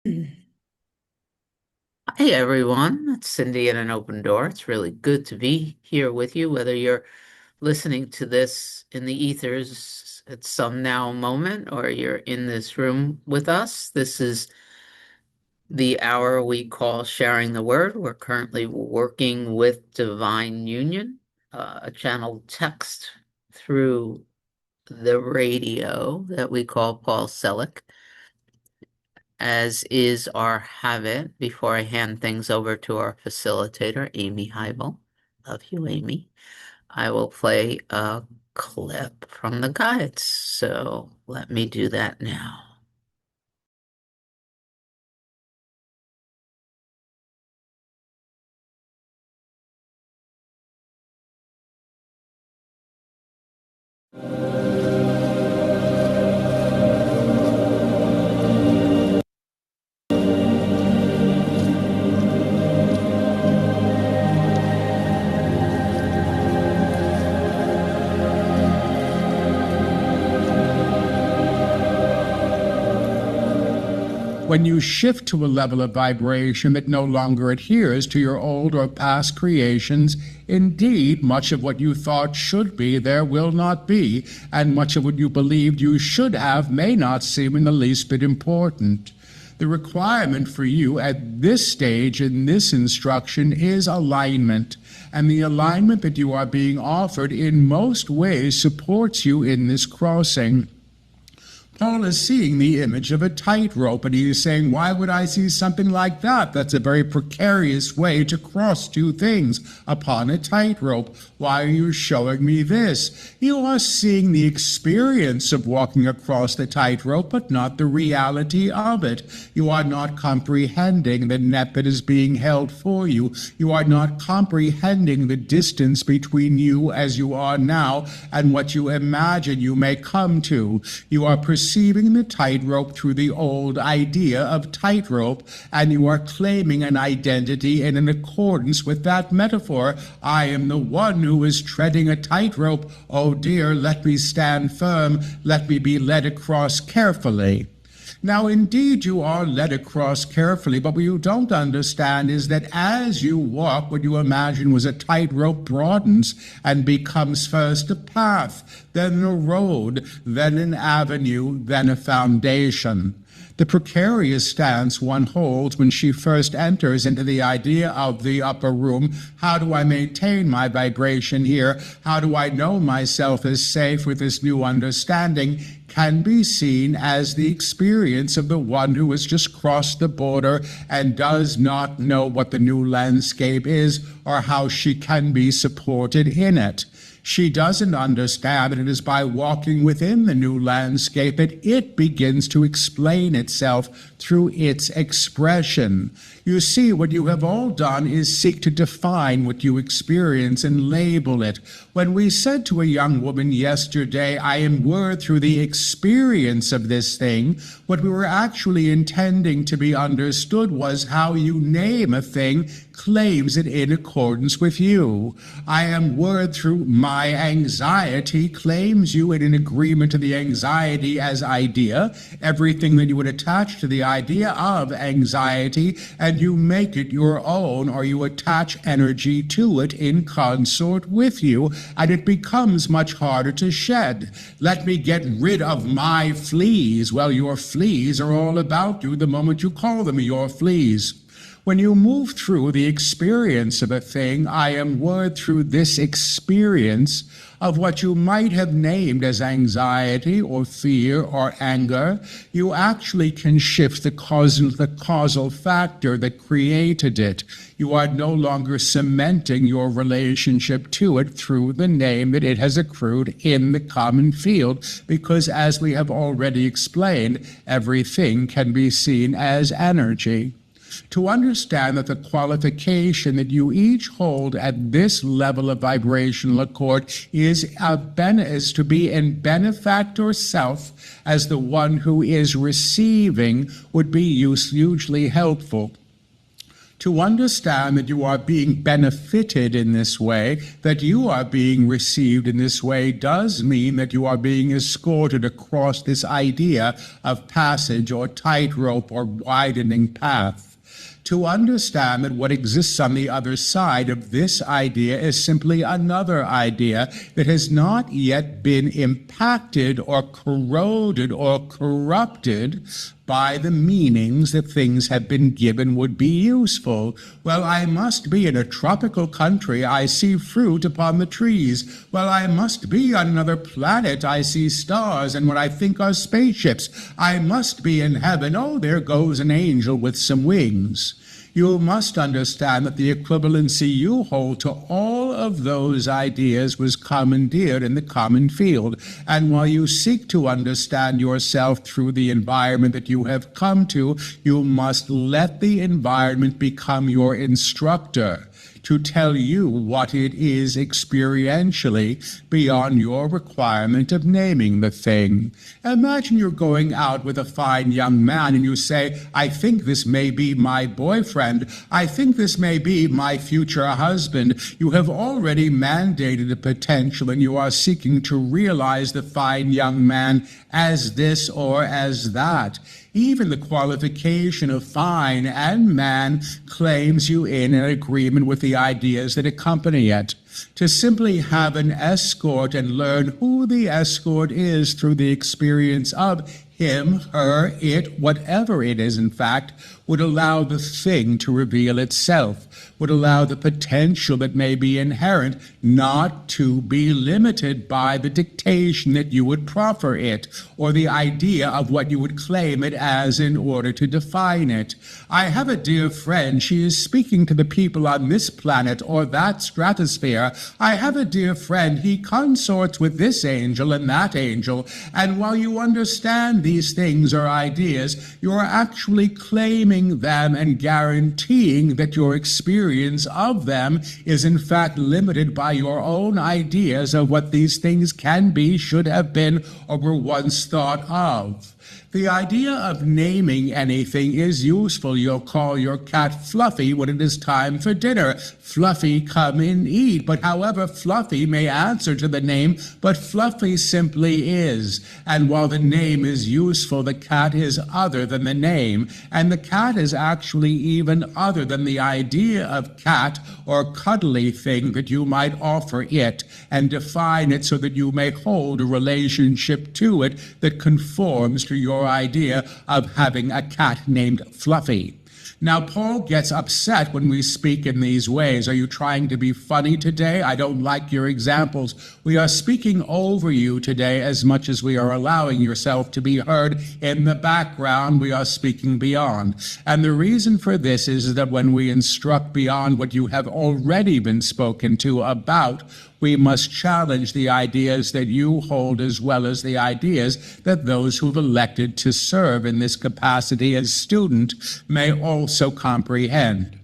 Hey everyone, it's Cindy at an open door. It's really good to be here with you, whether you're listening to this in the ethers at some now moment or you're in this room with us. This is the hour we call Sharing the Word. We're currently working with Divine Union, a channel text through the radio that we call Paul Selig, as is our habit before I hand things over to our facilitator, Amy Heibel. Love you, Amy. I will play a clip from the guides. So let me do that now. When you shift to a level of vibration that no longer adheres to your old or past creations, indeed, much of what you thought should be there will not be, and much of what you believed you should have may not seem in the least bit important. The requirement for you at this stage in this instruction is alignment, and the alignment that you are being offered in most ways supports you in this crossing. Paul is seeing the image of a tightrope, and he is saying, why would I see something like that? That's a very precarious way to cross two things upon a tightrope. Why are you showing me this? You are seeing the experience of walking across the tightrope, but not the reality of it. You are not comprehending the net that is being held for you. You are not comprehending the distance between you as you are now and what you imagine you may come to. You are perceiving the tightrope through the old idea of tightrope, and you are claiming an identity in accordance with that metaphor. I am the one who is treading a tightrope. Oh dear, let me stand firm. Let me be led across carefully. Now, indeed, you are led across carefully, but what you don't understand is that as you walk, what you imagine was a tightrope broadens and becomes first a path, then a road, then an avenue, then a foundation. The precarious stance one holds when she first enters into the idea of the upper room. How do I maintain my vibration here? How do I know myself is safe with this new understanding? Can be seen as the experience of the one who has just crossed the border and does not know what the new landscape is or how she can be supported in it. She doesn't understand that it is by walking within the new landscape that it begins to explain itself through its expression. You see, what you have all done is seek to define what you experience and label it. When we said to a young woman yesterday, I am word through the experience of this thing, what we were actually intending to be understood was how you name a thing claims it in accordance with you. I am word through my anxiety claims you in an agreement to the anxiety as idea, everything that you would attach to the idea of anxiety, and you make it your own, or you attach energy to it in consort with you, and it becomes much harder to shed. Let me get rid of my fleas. Well, your fleas are all about you the moment you call them your fleas. When you move through the experience of a thing, I am word through this experience of what you might have named as anxiety or fear or anger, you actually can shift the causal factor that created it. You are no longer cementing your relationship to it through the name that it has accrued in the common field, because as we have already explained, everything can be seen as energy. To understand that the qualification that you each hold at this level of vibrational accord is to be in benefactor self as the one who is receiving would be hugely helpful. To understand that you are being benefited in this way, that you are being received in this way, does mean that you are being escorted across this idea of passage or tightrope or widening path. To understand that what exists on the other side of this idea is simply another idea that has not yet been impacted or corroded or corrupted by the meanings that things have been given would be useful. Well, I must be in a tropical country. I see fruit upon the trees. Well, I must be on another planet. I see stars and what I think are spaceships. I must be in heaven. Oh, there goes an angel with some wings. You must understand that the equivalency you hold to all of those ideas was commandeered in the common field. And while you seek to understand yourself through the environment that you have come to, you must let the environment become your instructor, to tell you what it is experientially beyond your requirement of naming the thing. Imagine you're going out with a fine young man and you say, I think this may be my boyfriend. I think this may be my future husband. You have already mandated a potential and you are seeking to realize the fine young man as this or as that. Even the qualification of fine and man claims you in an agreement with the ideas that accompany it. To simply have an escort and learn who the escort is through the experience of him, her, it, whatever it is, in fact, would allow the thing to reveal itself, would allow the potential that may be inherent not to be limited by the dictation that you would proffer it, or the idea of what you would claim it as in order to define it. I have a dear friend. She is speaking to the people on this planet or that stratosphere. I have a dear friend. He consorts with this angel and that angel. And while you understand these things or ideas, you are actually claiming them and guaranteeing that your experience of them is in fact limited by your own ideas of what these things can be, should have been, or were once thought of. The idea of naming anything is useful. You'll call your cat Fluffy when it is time for dinner. Fluffy, come and eat. But however, Fluffy may answer to the name, but Fluffy simply is. And while the name is useful, the cat is other than the name. And the cat is actually even other than the idea of cat or cuddly thing that you might offer it and define it so that you may hold a relationship to it that conforms to your idea of having a cat named Fluffy. Now, Paul gets upset when we speak in these ways. Are you trying to be funny today? I don't like your examples. We are speaking over you today as much as we are allowing yourself to be heard in the background. We are speaking beyond. And the reason for this is that when we instruct beyond what you have already been spoken to about, we must challenge the ideas that you hold as well as the ideas that those who've elected to serve in this capacity as student may also comprehend.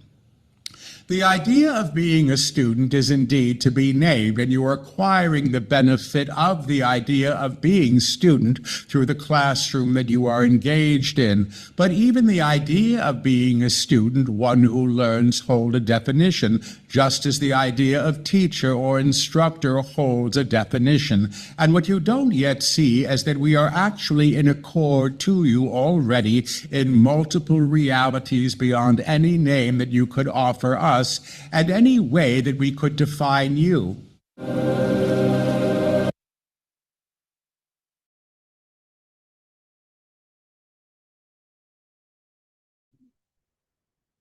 The idea of being a student is indeed to be named, and you are acquiring the benefit of the idea of being student through the classroom that you are engaged in. But even the idea of being a student, one who learns, hold a definition, just as the idea of teacher or instructor holds a definition. And what you don't yet see is that we are actually in accord to you already in multiple realities beyond any name that you could offer us and any way that we could define you.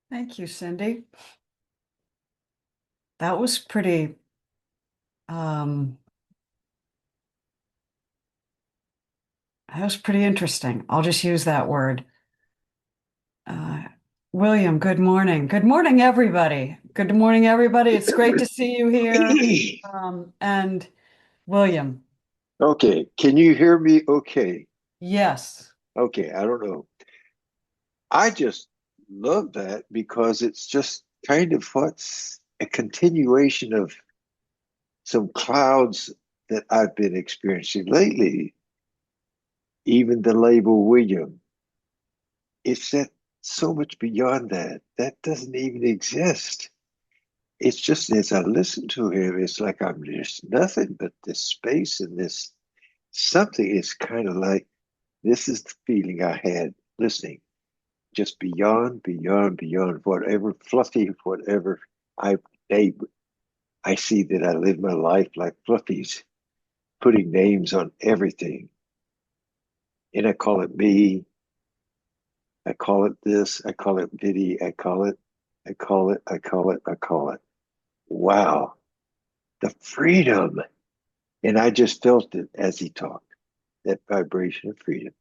Thank you, Cindy. That was pretty, interesting. I'll just use that word. William, good morning. Good morning, everybody. Good morning, everybody. It's great to see you here. And William. Okay, can you hear me okay? Yes. Okay, I don't know. I just love that because it's just kind of what's a continuation of some clouds that I've been experiencing lately. Even the label William. It's that so much beyond that. That doesn't even exist. It's just as I listen to him, it's like there's nothing but this space and this something is kind of like this is the feeling I had listening, just beyond, beyond, beyond whatever fluffy, whatever I they I see that I live my life like fluffies, putting names on everything. And I call it me, I call it this, I call it Vidi, I call it. Wow, the freedom. And I just felt it as he talked, that vibration of freedom.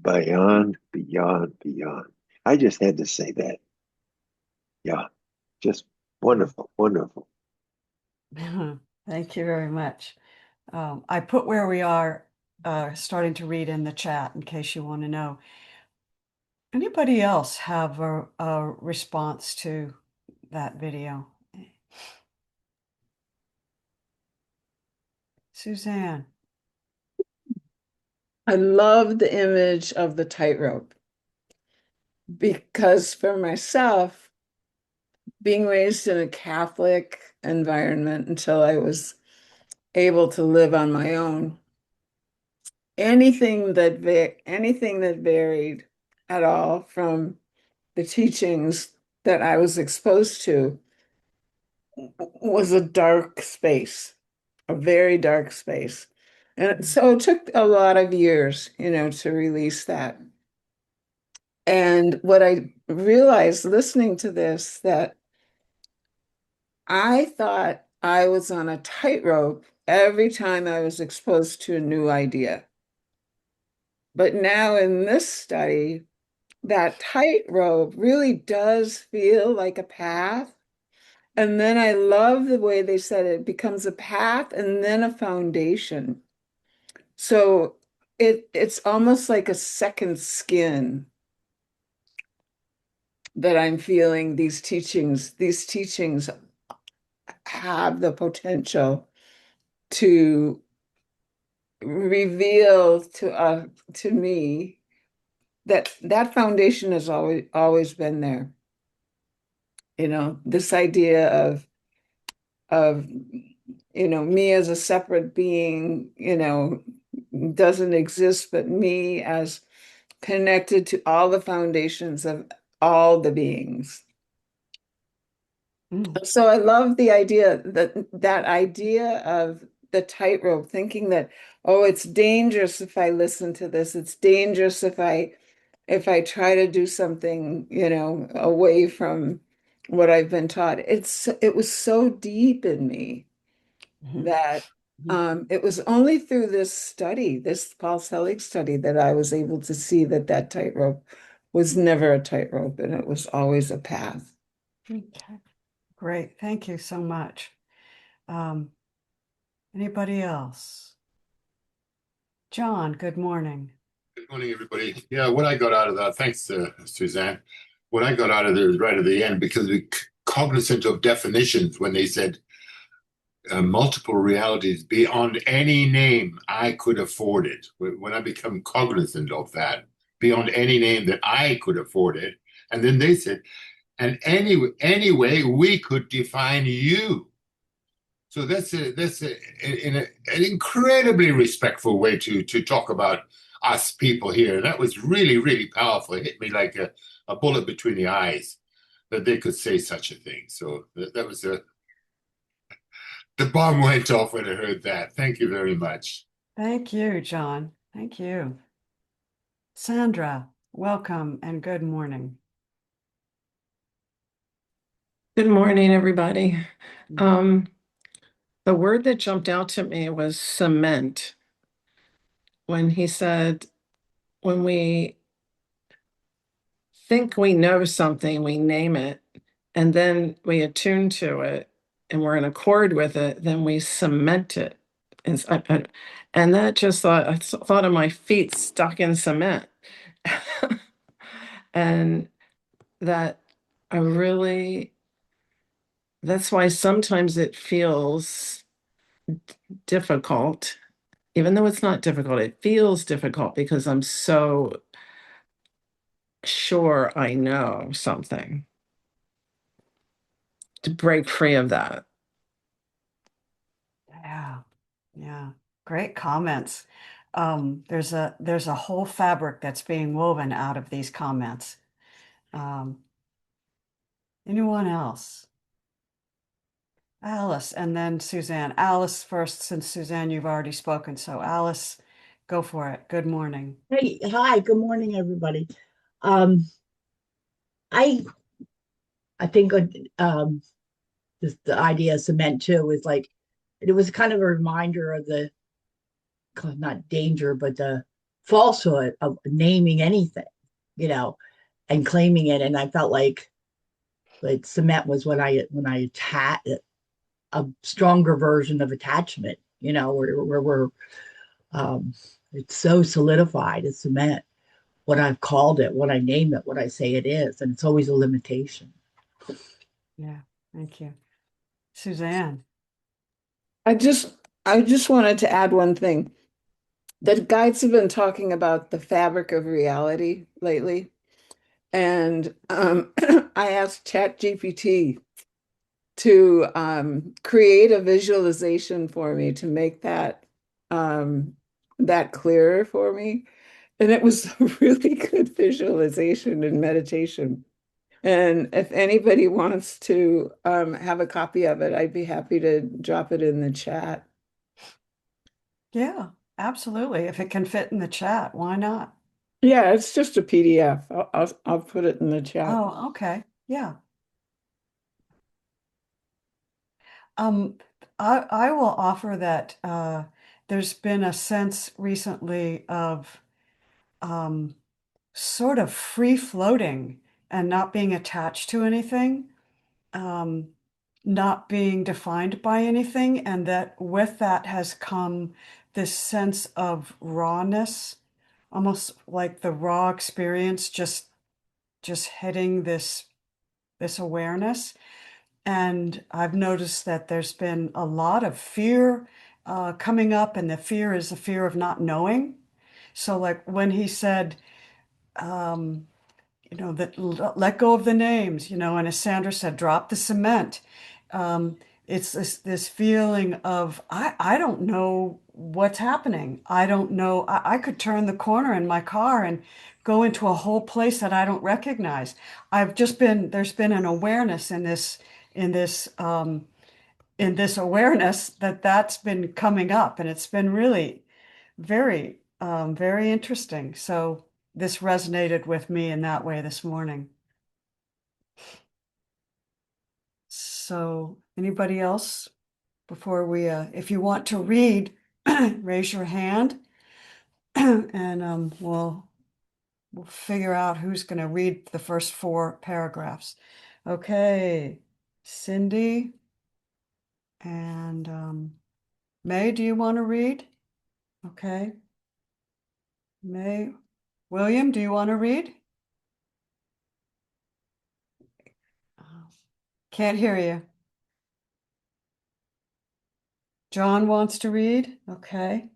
Beyond, beyond, beyond. I just had to say that. Yeah, just wonderful, wonderful. Thank you very much. I put where we are starting to read in the chat in case you want to know. Anybody else have a response to that video? Suzanne. I love the image of the tightrope because for myself, being raised in a Catholic environment until I was able to live on my own, anything that varied at all from the teachings that I was exposed to was a dark space, a very dark space. And so it took a lot of years, to release that. And what I realized listening to this, that I thought I was on a tightrope every time I was exposed to a new idea. But now in this study, that tightrope really does feel like a path. And then I love the way they said it becomes a path and then a foundation. So it's almost like a second skin that I'm feeling these teachings have the potential to reveal to me that foundation has always been there. This idea of me as a separate being, doesn't exist, but me as connected to all the foundations of all the beings. So I love the idea that idea of the tightrope, thinking that, oh, it's dangerous if I listen to this. It's dangerous if I try to do something, away from what I've been taught. It was so deep in me that it was only through this study, this Paul Selig study, that I was able to see that tightrope was never a tightrope and it was always a path. Okay, great. Thank you so much. Anybody else? John, good morning. Good morning, everybody. Yeah, what I got out of that, thanks, Suzanne. What I got out of there is right at the end, because we're cognizant of definitions when they said multiple realities beyond any name I could afford it. When I become cognizant of that, beyond any name that I could afford it. And then they said, and anyway, we could define you. So that's an incredibly respectful way to talk about us people here. And that was really, really powerful. It hit me like a bullet between the eyes that they could say such a thing. So that was the bomb went off when I heard that. Thank you very much. Thank you, John. Thank you. Sandra, welcome and good morning. Good morning, everybody. The word that jumped out to me was cement. When he said, when we think we know something, we name it, and then we attune to it, and we're in accord with it, then we cement it. And that just I thought of my feet stuck in cement. And that that's why sometimes it feels difficult, even though it's not difficult, it feels difficult because I'm so sure I know something, to break free of that. Yeah. Yeah. Great comments. There's a whole fabric that's being woven out of these comments. Um, anyone else? Alice, and then Suzanne. Alice first, since Suzanne, you've already spoken. So Alice, go for it. Good morning. Hey, hi, good morning, everybody. Um, I I think the idea of cement too is like it was kind of a reminder of the not danger, but the falsehood of naming anything, you know, and claiming it. And I felt like cement was when I attach a stronger version of attachment, where we're it's so solidified as cement. What I've called it, what I name it, what I say it is, and it's always a limitation. Yeah, thank you. Suzanne. I just I just wanted to add one thing. The guides have been talking about the fabric of reality lately. And I asked ChatGPT to create a visualization for me to make that clearer for me. And it was a really good visualization and meditation. And if anybody wants to have a copy of it, I'd be happy to drop it in the chat. Yeah, absolutely. If it can fit in the chat, why not? Yeah, it's just a PDF. I'll put it in the chat. Oh, okay. Yeah. Um, I will offer that there's been a sense recently of um, sort of free floating and not being attached to anything, um, not being defined by anything, and that with that has come this sense of rawness, almost like the raw experience just hitting this awareness. And I've noticed that there's been a lot of fear coming up, and the fear is the fear of not knowing. So, like when he said, um, that let go of the names, and as Sandra said, drop the cement. Um, it's this feeling of I don't know what's happening. I don't know. I could turn the corner in my car and go into a whole place that I don't recognize. There's been an awareness in this in this awareness that's been coming up, and it's been really very interesting. So this resonated with me in that way this morning. So anybody else before we, if you want to read, raise your hand and we'll figure out who's going to read the first 4 paragraphs. Okay, Cindy and May, do you want to read? Okay. May. William, do you want to read? Can't hear you. John wants to read? Okay.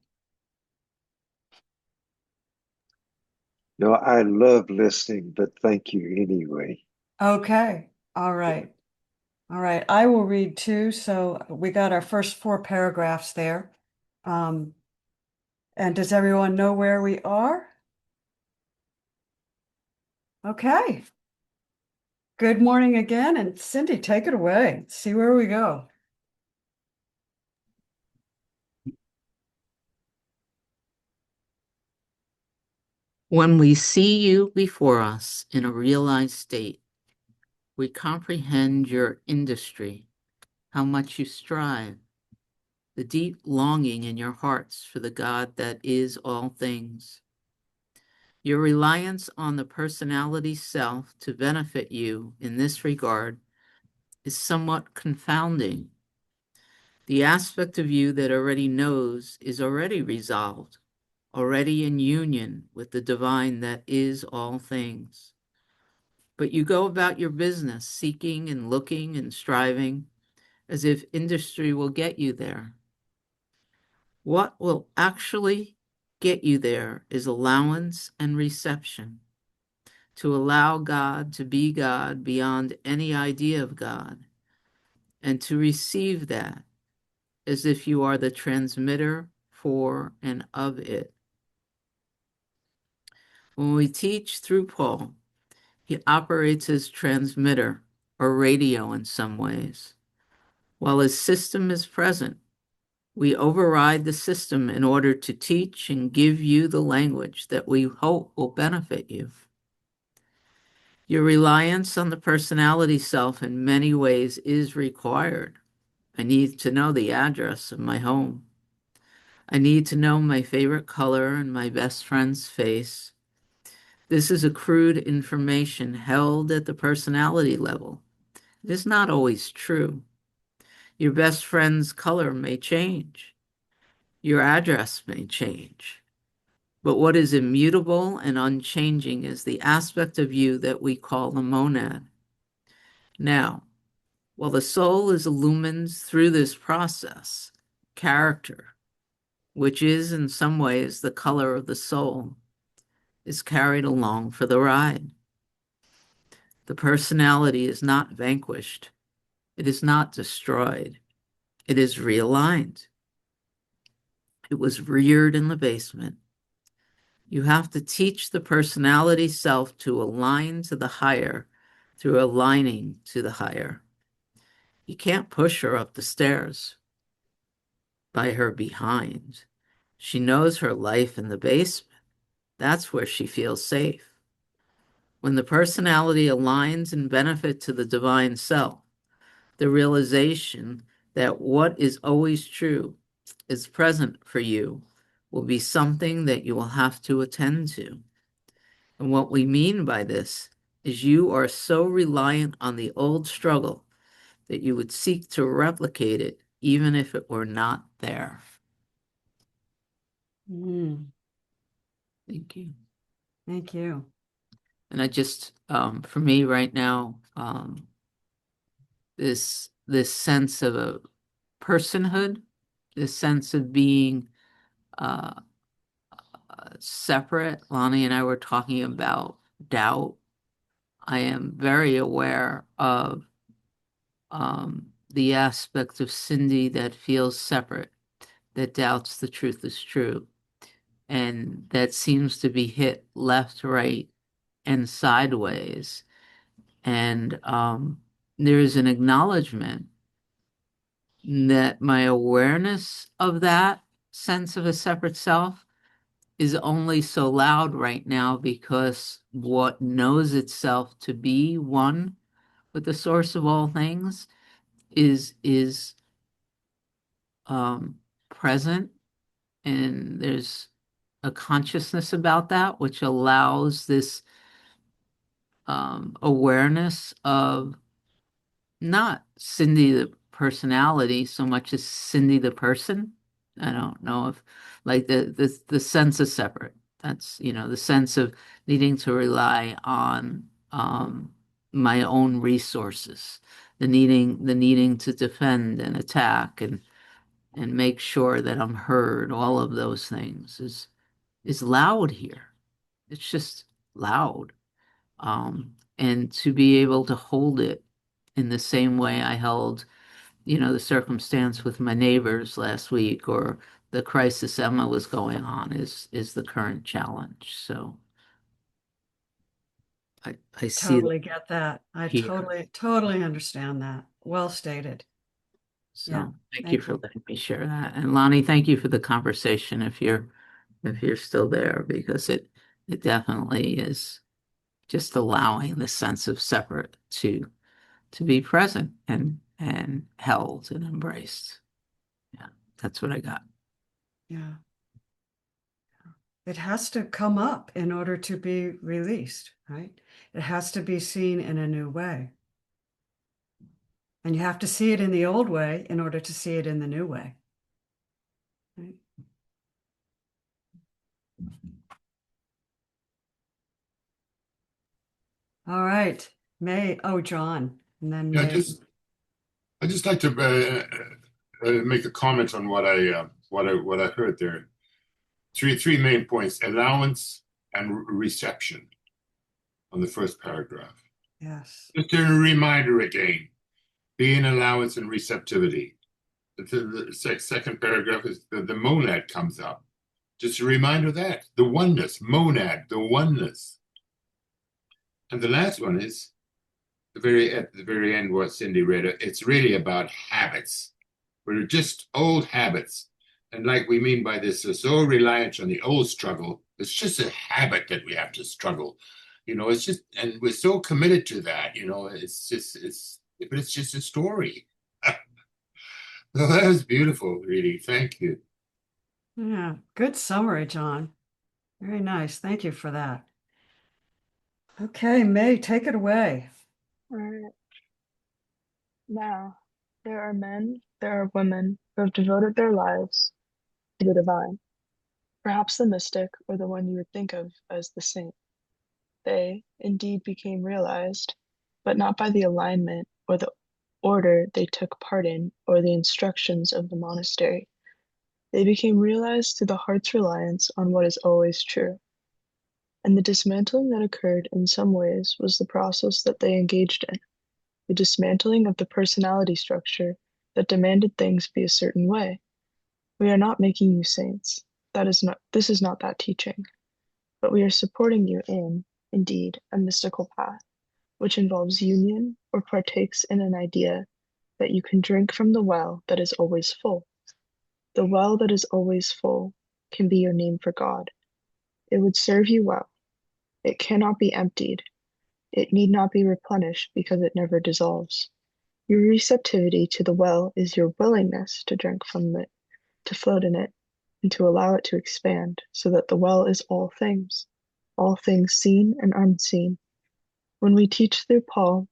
No, I love listening, but thank you anyway. Okay. All right. All right. I will read too. So we got our first 4 paragraphs there. Um, and does everyone know where we are? Okay. Good morning again. And Cindy, take it away. See where we go. When we see you before us in a realized state, we comprehend your industry, how much you strive, the deep longing in your hearts for the God that is all things. Your reliance on the personality self to benefit you in this regard is somewhat confounding. The aspect of you that already knows is already resolved, already in union with the divine that is all things. But you go about your business seeking and looking and striving as if industry will get you there. What will actually get you there is allowance and reception. to allow God to be God beyond any idea of God, and to receive that as if you are the transmitter for and of it. When we teach through Paul, he operates as transmitter or radio in some ways. While his system is present, we override the system in order to teach and give you the language that we hope will benefit you. Your reliance on the personality self in many ways is required. I need to know the address of my home. I need to know my favorite color and my best friend's face. This is accrued information held at the personality level. It is not always true. Your best friend's color may change. Your address may change. But what is immutable and unchanging is the aspect of you that we call the monad. Now, while the soul is illumined through this process, character, which is in some ways the color of the soul, is carried along for the ride. The personality is not vanquished. It is not destroyed. It is realigned. It was reared in the basement. You have to teach the personality self to align to the higher through aligning to the higher. You can't push her up the stairs by her behind. She knows her life in the basement. That's where she feels safe. When the personality aligns in benefit to the divine self, the realization that what is always true is present for you will be something that you will have to attend to. And what we mean by this is you are so reliant on the old struggle that you would seek to replicate it even if it were not there. Thank you. Thank you. And I just, for me right now, this sense of a personhood, this sense of being separate. Lonnie and I were talking about doubt. I am very aware of the aspect of Cindy that feels separate, that doubts the truth is true, and that seems to be hit left, right, and sideways. And there's an acknowledgement that my awareness of that sense of a separate self is only so loud right now because what knows itself to be one with the source of all things is present, and there's a consciousness about that which allows this awareness of not Cindy the personality so much as Cindy the person. I don't know if like the sense of separate. That's, the sense of needing to rely on my own resources, the needing to defend and attack and make sure that I'm heard. All of those things is loud here. It's just loud. And to be able to hold it in the same way I held, the circumstance with my neighbors last week, or the crisis Emma was going on, is the current challenge. So I see that Totally get that. I here. totally understand that. Well stated. Yeah. So thank you Thank for you. letting me share that. And Lonnie, thank you for the conversation if you're still there, because it definitely is just allowing the sense of separate to be present and held and embraced. Yeah, that's what I got. Yeah. It has to come up in order to be released, right? It has to be seen in a new way. And you have to see it in the old way in order to see it in the new way. Right? All right. John, and then Yeah, May. I just like to make a comment on what I heard there. Three main points: allowance and reception. on the first paragraph. Yes. Just a reminder again, be in allowance and receptivity. The second paragraph is the monad comes up. Just a reminder of that, the oneness, monad, the oneness. And the last one is at the very end, what Cindy read, it's really about habits. We're just old habits. And like we mean by this, we're so reliant on the old struggle. It's just a habit that we have to struggle. It's just, and we're so committed to that, but it's just a story. Well, that was beautiful, really. Thank you. Yeah, good summary, John. Very nice. Thank you for that. Okay, May, take it away. All right. Now, there are men, there are women who have devoted their lives to the divine, perhaps the mystic or the one you would think of as the saint. They, indeed, became realized, but not by the alignment or the order they took part in or the instructions of the monastery. They became realized through the heart's reliance on what is always true. And the dismantling that occurred in some ways was the process that they engaged in, the dismantling of the personality structure that demanded things be a certain way. We are not making you saints. This is not that teaching, but we are supporting you in, indeed, a mystical path, which involves union or partakes in an idea that you can drink from the well that is always full. The well that is always full can be your name for God. It would serve you well. It cannot be emptied. It need not be replenished because it never dissolves. Your receptivity to the well is your willingness to drink from it, to float in it, and to allow it to expand, so that the well is all things seen and unseen. When we teach through Paul,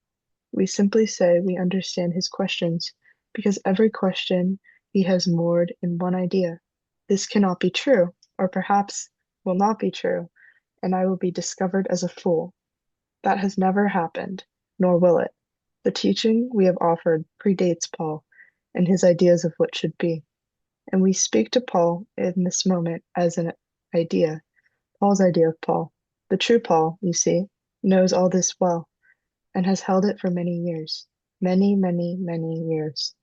we simply say we understand his questions, because every question he has moored in one idea. This cannot be true, or perhaps will not be true, and I will be discovered as a fool. That has never happened, nor will it. The teaching we have offered predates Paul and his ideas of what should be. And we speak to Paul in this moment as an idea, Paul's idea of Paul. The true Paul, you see, knows all this well and has held it for many years, many, many, many years,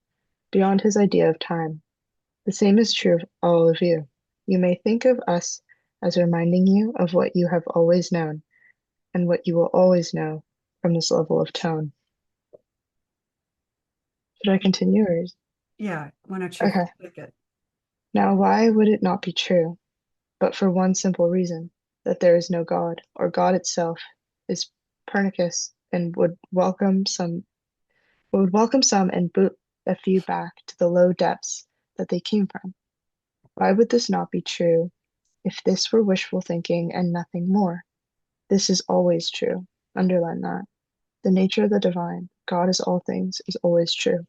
beyond his idea of time. The same is true of all of you. You may think of us as reminding you of what you have always known and what you will always know from this level of tone. Should I continue or Yeah, why don't you okay. take it? Now, why would it not be true? But for one simple reason, that there is no God, or God itself is pernicus and would welcome some and boot a few back to the low depths that they came from. Why would this not be true if this were wishful thinking and nothing more? This is always true. Underline that. The nature of the divine, God is all things, is always true.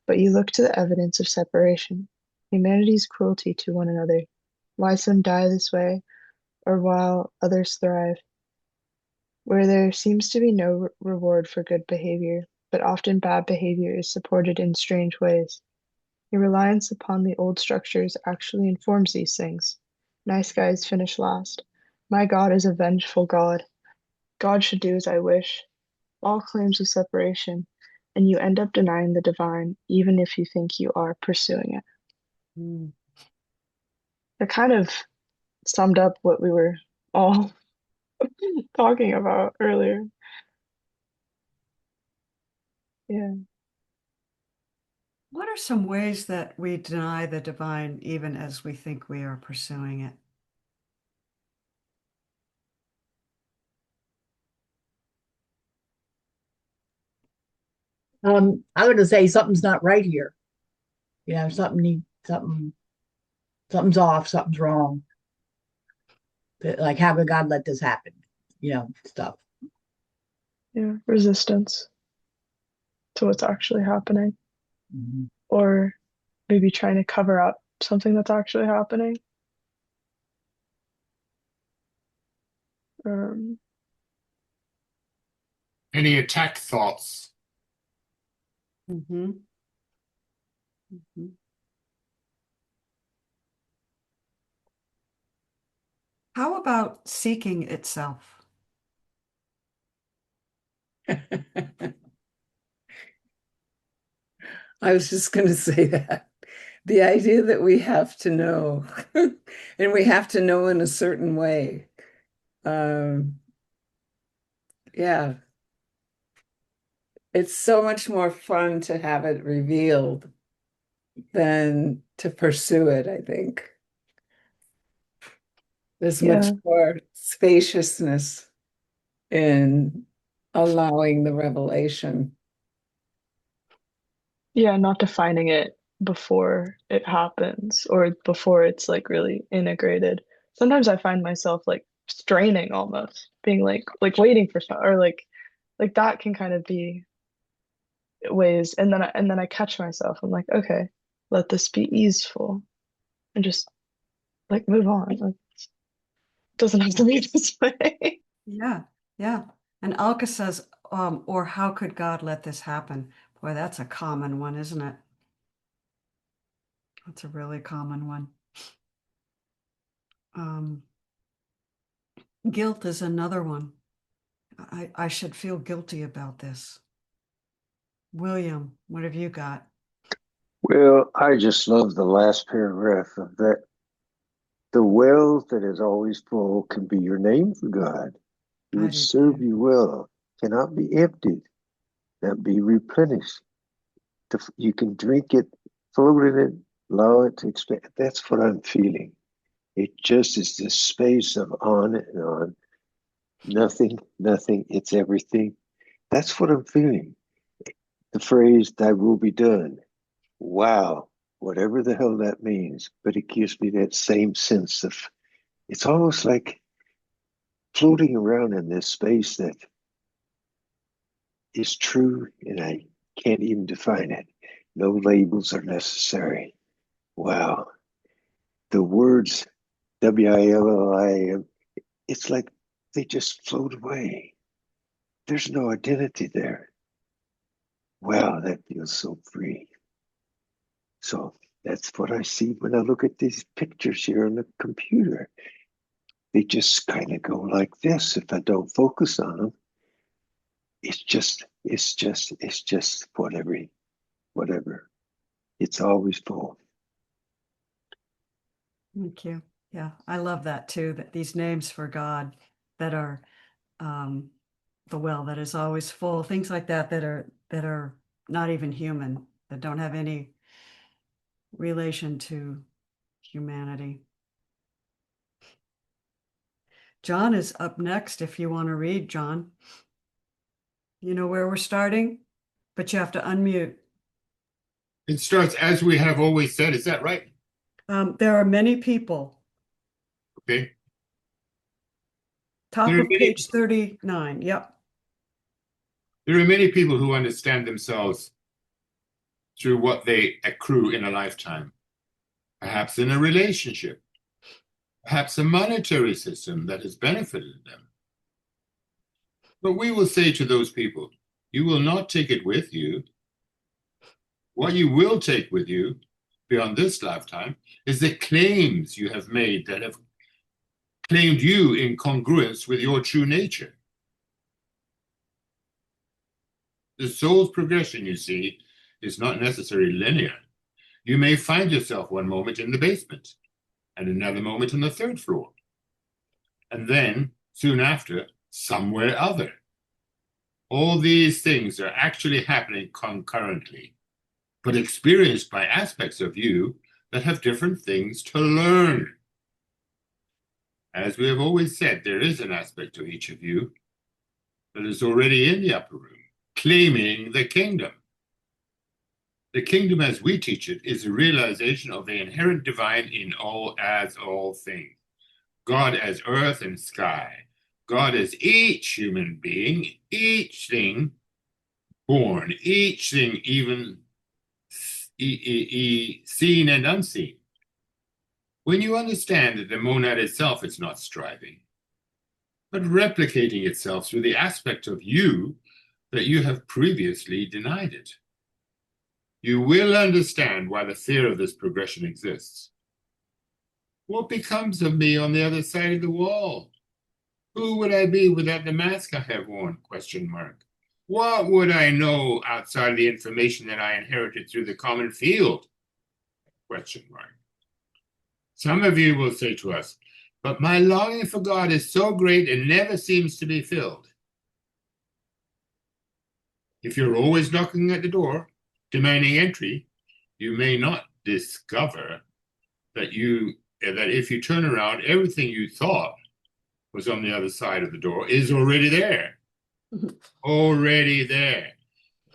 But you look to the evidence of separation, humanity's cruelty to one another, why some die this way, or while others thrive, where there seems to be no reward for good behavior, but often bad behavior is supported in strange ways. Your reliance upon the old structures actually informs these things. Nice guys finish last. My God is a vengeful God. God should do as I wish. All claims of separation, and you end up denying the divine, even if you think you are pursuing it. Mm. That kind of summed up what we were all talking about earlier. Yeah. What are some ways that we deny the divine even as we think we are pursuing it? I'm gonna say something's not right here. Something's off, something's wrong. Like, how could God let this happen? Stuff. Yeah, resistance to what's actually happening, Mhm. or maybe trying to cover up something that's actually happening. Um, Any attack thoughts? Mm-hmm. Mm-hmm. How about seeking itself? I was just going to say that. The idea that we have to know, and we have to know in a certain way. Yeah, it's so much more fun to have it revealed than to pursue it, I think. There's much Yeah. more spaciousness in allowing the revelation. Yeah, not defining it before it happens or before it's like really integrated. Sometimes I find myself like straining almost, being like waiting for some or like that can kind of be ways and then I catch myself. I'm like, okay, let this be easeful and just like move on. Like it doesn't have to be this way. Yeah, yeah. And Alka says, or how could God let this happen? Boy, that's a common one, isn't it? That's a really common one. Um, Guilt is another one. I should feel guilty about this. William, what have you got? Well, I just love the last paragraph of that. The well that is always full can be your name for God. It I would do serve too. you well, cannot be emptied, not be replenished. You can drink it, float in it, allow it to expand. That's what I'm feeling. It just is this space of on and on. Nothing, nothing, it's everything. That's what I'm feeling. The phrase, thy will be done. Wow, whatever the hell that means, but it gives me that same sense of, it's almost like floating around in this space that is true and I can't even define it. No labels are necessary. Wow. The words WILLIAM, it's like they just float away. There's no identity there. Wow, that feels so free. So that's what I see when I look at these pictures here on the computer. They just kind of go like this if I don't focus on them. It's just whatever. It's always full. Thank you. Yeah, I love that too, that these names for God that are the well that is always full, things like that that are not even human, that don't have any relation to humanity. John is up next if you want to read, John. You know where we're starting, but you have to unmute. It starts as we have always said. Is that right? There are many people. Okay. Top of page 39. Yep. There are many people who understand themselves through what they accrue in a lifetime, perhaps in a relationship, perhaps a monetary system that has benefited them. But we will say to those people, you will not take it with you. What you will take with you beyond this lifetime is the claims you have made that have claimed you in congruence with your true nature. The soul's progression, you see, is not necessarily linear. You may find yourself one moment in the basement and another moment on the third floor, and then soon after, somewhere other. All these things are actually happening concurrently, but experienced by aspects of you that have different things to learn. As we have always said, there is an aspect of each of you that is already in the upper room, claiming the kingdom. The kingdom as we teach it is a realization of the inherent divine in all things. God as earth and sky. God as each human being, each thing born, each thing even seen and unseen. When you understand that the monad itself is not striving, but replicating itself through the aspect of you that you have previously denied it, you will understand why the fear of this progression exists. What becomes of me on the other side of the wall? Who would I be without the mask I have worn? Question mark. What would I know outside of the information that I inherited through the common field? Question mark. Some of you will say to us, but my longing for God is so great it never seems to be filled. If you're always knocking at the door, demanding entry, you may not discover that if you turn around, everything you thought was on the other side of the door is already there. Already there.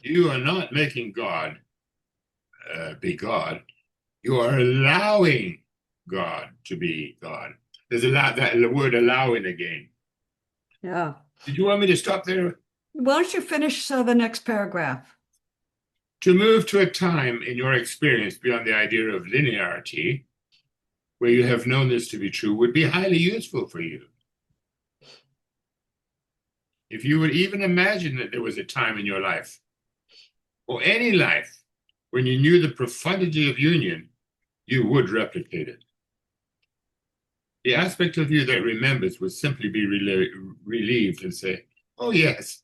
You are not making God be God. You are allowing God to be God. There's the word allowing again. Yeah. Did you want me to stop there? Why don't you finish the next paragraph? To move to a time in your experience beyond the idea of linearity, where you have known this to be true, would be highly useful for you. If you would even imagine that there was a time in your life, or any life, when you knew the profundity of union, you would replicate it. The aspect of you that remembers would simply be relieved and say, oh, yes,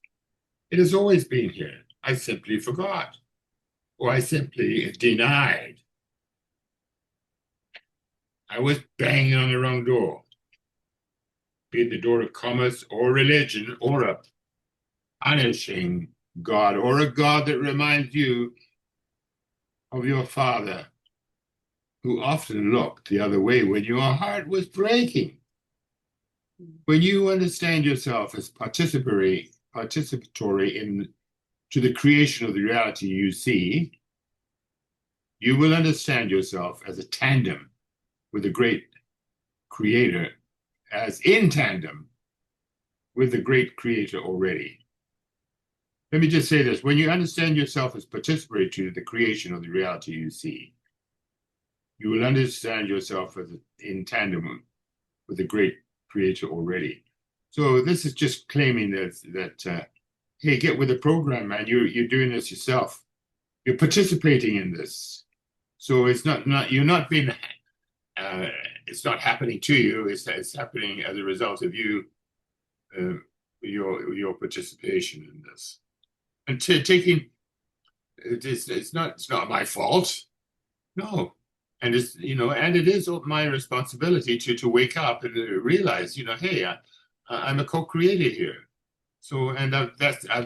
it has always been here. I simply forgot, or I simply denied. I was banging on the wrong door, be it the door of commerce or religion or a punishing God or a God that reminds you of your father, who often looked the other way when your heart was breaking. When you understand yourself as participatory to the creation of the reality you see, you will understand yourself as a tandem with the great creator, as in tandem with the great creator already. Let me just say this. When you understand yourself as participatory to the creation of the reality you see, you will understand yourself as in tandem with the great creator already. So this is just claiming that hey, get with the program, man. You're doing this yourself. You're participating in this. So it's not you're not being it's not happening to you. It's happening as a result of you your participation in this. And taking it's not my fault. No. And and it is my responsibility to wake up and realize, hey, I'm a co-creator here. So, and I've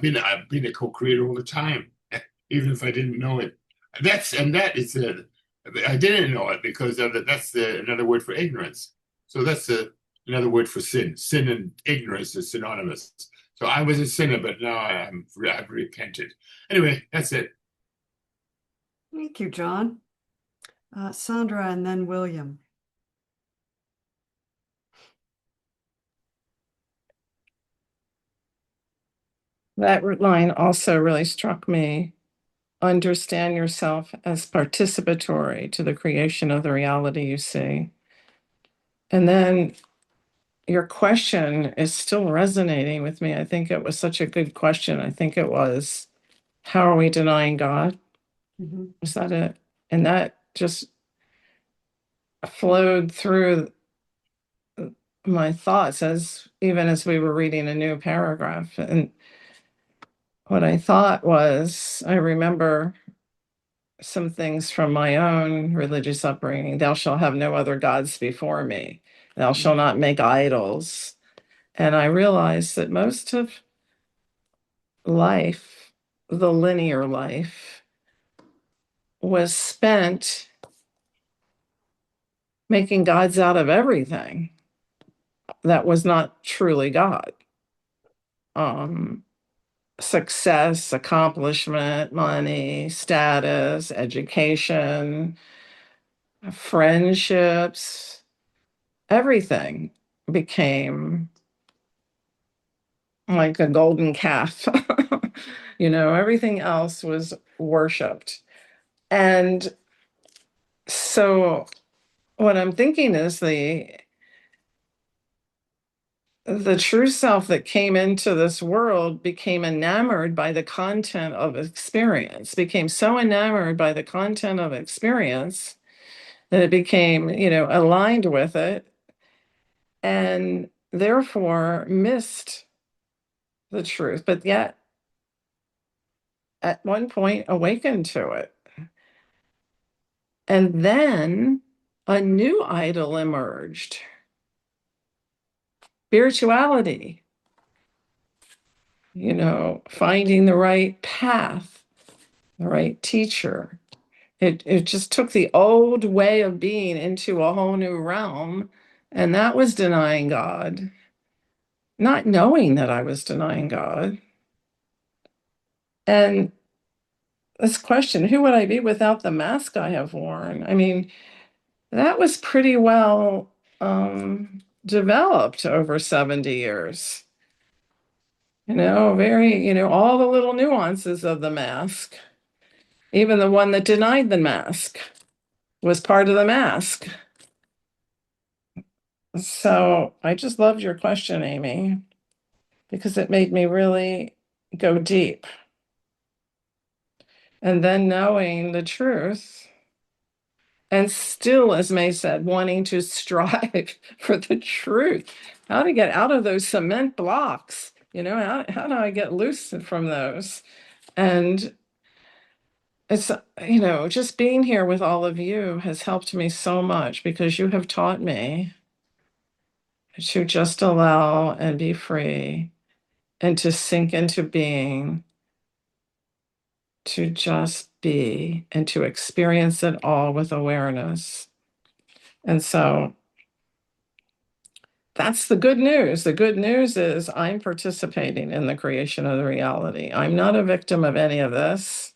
been a co-creator all the time, even if I didn't know it. I didn't know it because that's another word for ignorance. So that's another word for sin. Sin and ignorance is synonymous. So I was a sinner, but now I've repented. Anyway, that's it. Thank you, John. Sandra and then William. That line also really struck me. Understand yourself as participatory to the creation of the reality you see. And then your question is still resonating with me. I think it was such a good question. I think it was, how are we denying God? Mm-hmm. Is that it? And that just flowed through my thoughts even as we were reading a new paragraph. And what I thought was, I remember some things from my own religious upbringing. Thou shalt have no other gods before me. Thou shalt not make idols. And I realized that most of life, the linear life, was spent making gods out of everything that was not truly God. Success, accomplishment, money, status, education, friendships, everything became like a golden calf. Everything else was worshipped. And so what I'm thinking is the true self that came into this world became enamored by the content of experience, became so enamored by the content of experience that it became, aligned with it, and therefore missed the truth. But yet at one point awakened to it. And then a new idol emerged, spirituality, finding the right path, the right teacher. It just took the old way of being into a whole new realm. And that was denying God, not knowing that I was denying God. And this question, who would I be without the mask I have worn? I mean, that was pretty well developed over 70 years. All the little nuances of the mask, even the one that denied the mask was part of the mask. So I just loved your question, Amy, because it made me really go deep. And then knowing the truth, and still, as May said, wanting to strive for the truth, how to get out of those cement blocks, how do I get loose from those? And it's, just being here with all of you has helped me so much because you have taught me to just allow and be free and to sink into being, to just be and to experience it all with awareness. And so that's the good news. The good news is I'm participating in the creation of the reality. I'm not a victim of any of this.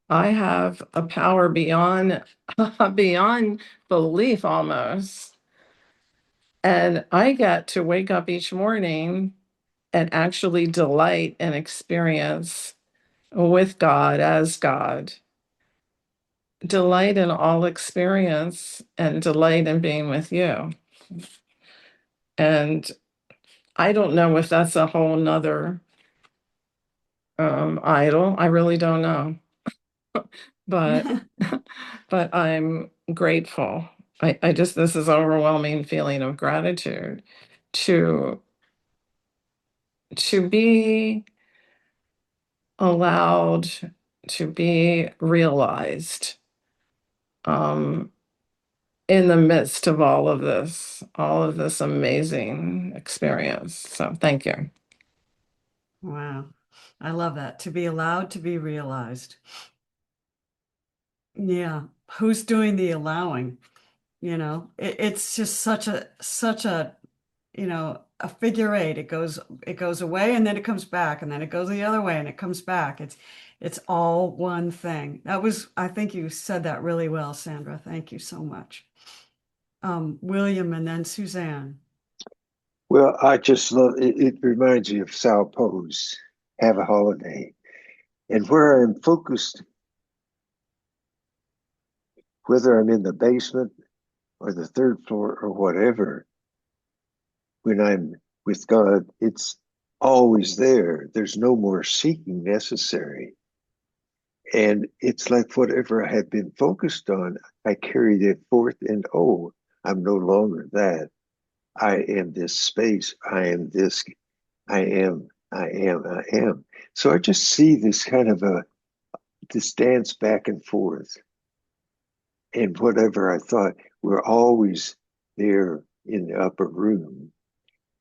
I have a power beyond beyond belief almost. And I get to wake up each morning and actually delight and experience with God as God. Delight in all experience and delight in being with you. And I don't know if that's a whole nother idol. I really don't know. But but I'm grateful. I just this is overwhelming feeling of gratitude to be allowed to be realized in the midst of all of this amazing experience. So thank you. Wow. I love that. To be allowed to be realized. Yeah. Who's doing the allowing? It's just such a, a figure eight. It goes away and then it comes back and then it goes the other way and it comes back. It's all one thing. I think you said that really well, Sandra. Thank you so much. William and then Suzanne. Well, I just love it. It reminds me of Sao Poe's Have a Holiday. And where I'm focused, whether I'm in the basement or the third floor or whatever, when I'm with God, it's always there. There's no more seeking necessary. And it's like whatever I had been focused on, I carried it forth, and oh, I'm no longer that. I am this space. I am this. I am. I am. I am. So I just see this kind of this dance back and forth. And whatever I thought, we're always there in the upper room.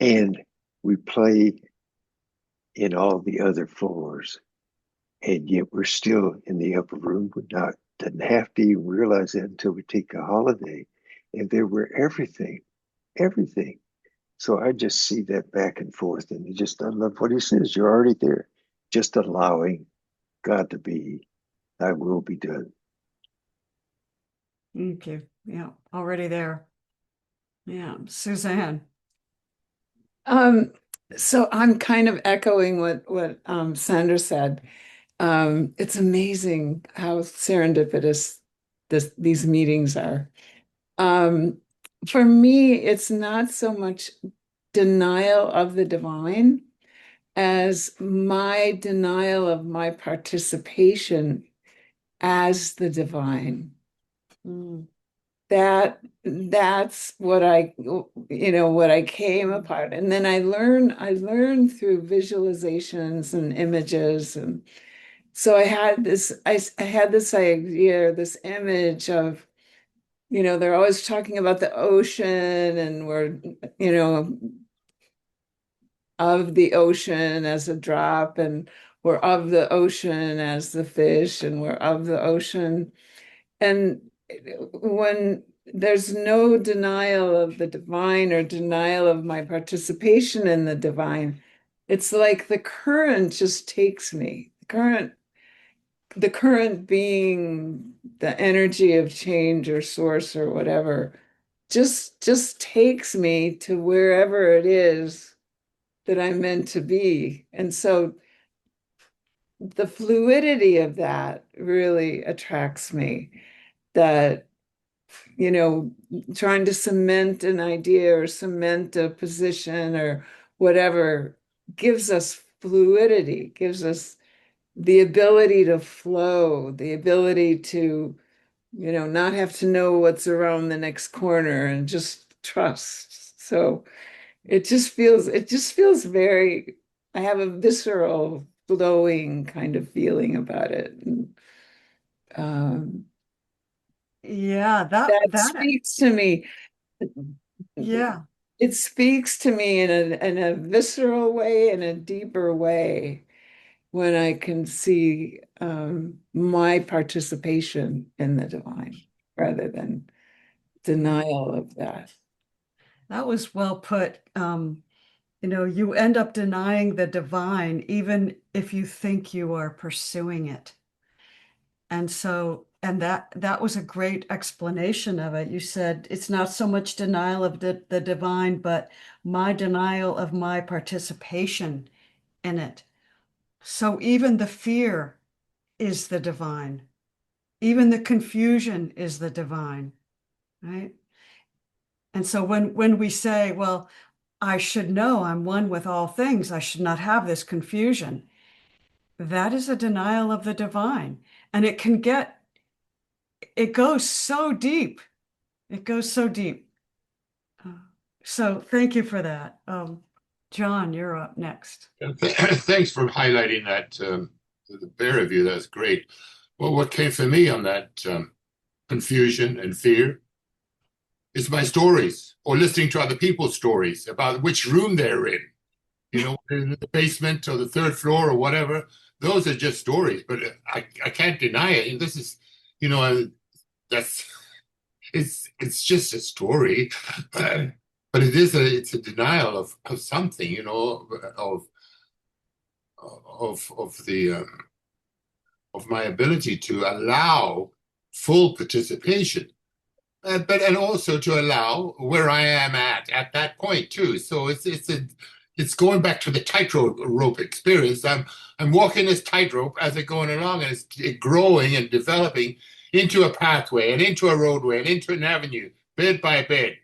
And we play in all the other floors. And yet we're still in the upper room. We didn't have to even realize that until we take a holiday. And there we're everything, everything. So I just see that back and forth. And I love what he says. You're already there. Just allowing God to be, thy will be done. Thank you. Yeah, already there. Yeah, Suzanne. So I'm kind of echoing what Sandra said. It's amazing how serendipitous these meetings are. Um, for me, it's not so much denial of the divine as my denial of my participation as the divine. Mm. that's what I came apart. And then I learned through visualizations and images. And so I had this idea, this image of, they're always talking about the ocean, and we're, of the ocean as a drop, and we're of the ocean as the fish, and we're of the ocean. And when there's no denial of the divine or denial of my participation in the divine, it's like the current just takes me. The current being the energy of change or source or whatever, just takes me to wherever it is that I'm meant to be. And so the fluidity of that really attracts me. That, trying to cement an idea or cement a position or whatever gives us fluidity, gives us the ability to flow, the ability to, not have to know what's around the next corner and just trust. So it just feels very, I have a visceral flowing kind of feeling about it. And, Yeah, that that that speaks to me. yeah. It speaks to me in a visceral way, in a deeper way, when I can see my participation in the divine rather than denial of that. That was well put. You end up denying the divine even if you think you are pursuing it. And that was a great explanation of it. You said it's not so much denial of the divine, but my denial of my participation in it. So even the fear is the divine. Even the confusion is the divine, right? And so when we say, well, I should know I'm one with all things, I should not have this confusion, that is a denial of the divine. And it goes so deep. It goes so deep. Uh, so thank you for that. John, you're up next. Thanks for highlighting that, the pair of you. That's great. Well, what came for me on that confusion and fear is my stories, or listening to other people's stories about which room they're in, in the basement or the third floor or whatever. Those are just stories, but I can't deny it. And this is, that's it's just a story, but it's a denial of something, of the of my ability to allow full participation, and also to allow where I am at that point too. So it's going back to the tightrope experience. I'm walking this tightrope as it's going along, and it's growing and developing into a pathway and into a roadway and into an avenue, bit by bit,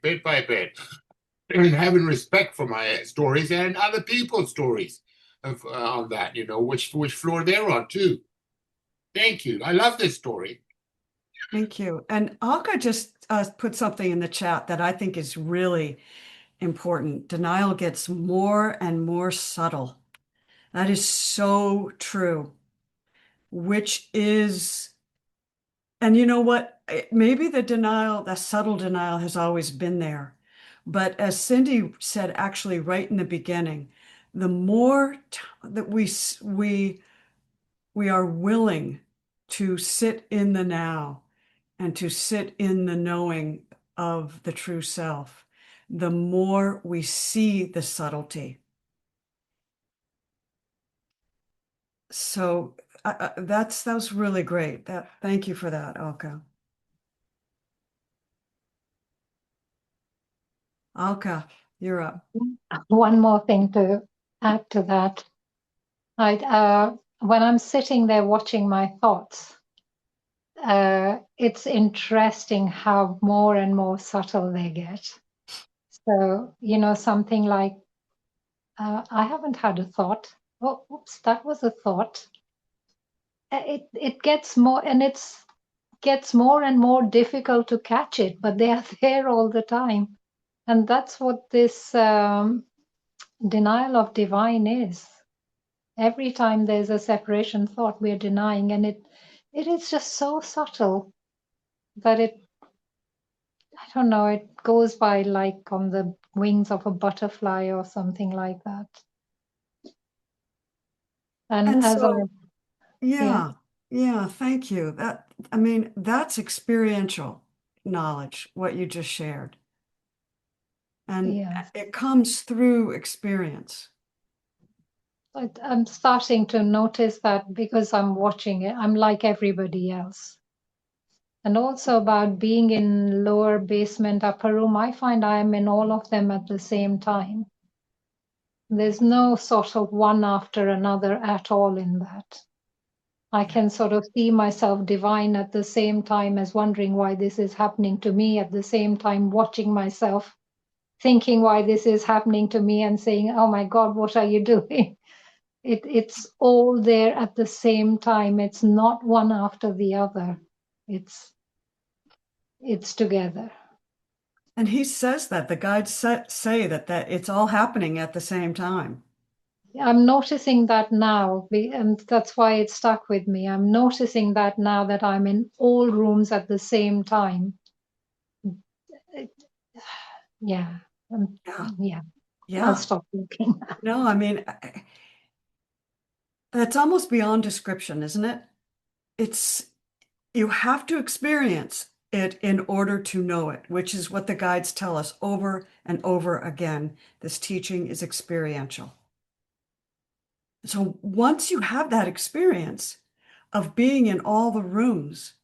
and having respect for my stories and other people's stories on that, which floor they're on too. Thank you. I love this story. Thank you. And Alka just put something in the chat that I think is really important. Denial gets more and more subtle. That is so true, which is, and you know what? Maybe the subtle denial has always been there. But as Cindy said, actually, right in the beginning, the more that we are willing to sit in the now and to sit in the knowing of the true self, the more we see the subtlety. So that was really great. Thank you for that, Alka. Alka, you're up. One more thing to add to that. When I'm sitting there watching my thoughts, it's interesting how more and more subtle they get. So, something like, I haven't had a thought. Oh, oops, that was a thought. It gets more, and it's gets more and more difficult to catch it, but they are there all the time. And that's what this denial of divine is. Every time there's a separation thought, we're denying, and it is just so subtle that I don't know, it goes by like on the wings of a butterfly or something like that. And And as I, so, yeah, yeah, thank you. I mean, that's experiential knowledge, what you just shared. And yes, it comes through experience. I'm starting to notice that because I'm watching it, I'm like everybody else. And also about being in lower basement, upper room, I find I am in all of them at the same time. There's no sort of one after another at all in that. I can sort of see myself divine at the same time as wondering why this is happening to me, at the same time watching myself, thinking why this is happening to me and saying, oh my God, what are you doing? It's all there at the same time. It's not one after the other. It's together. And he says that the guides say that it's all happening at the same time. I'm noticing that now, and that's why it stuck with me. I'm noticing that now that I'm in all rooms at the same time. Yeah. Yeah. Yeah. I'll Yeah. stop looking. No, I mean, that's almost beyond description, isn't it? You have to experience it in order to know it, which is what the guides tell us over and over again. This teaching is experiential. So once you have that experience of being in all the rooms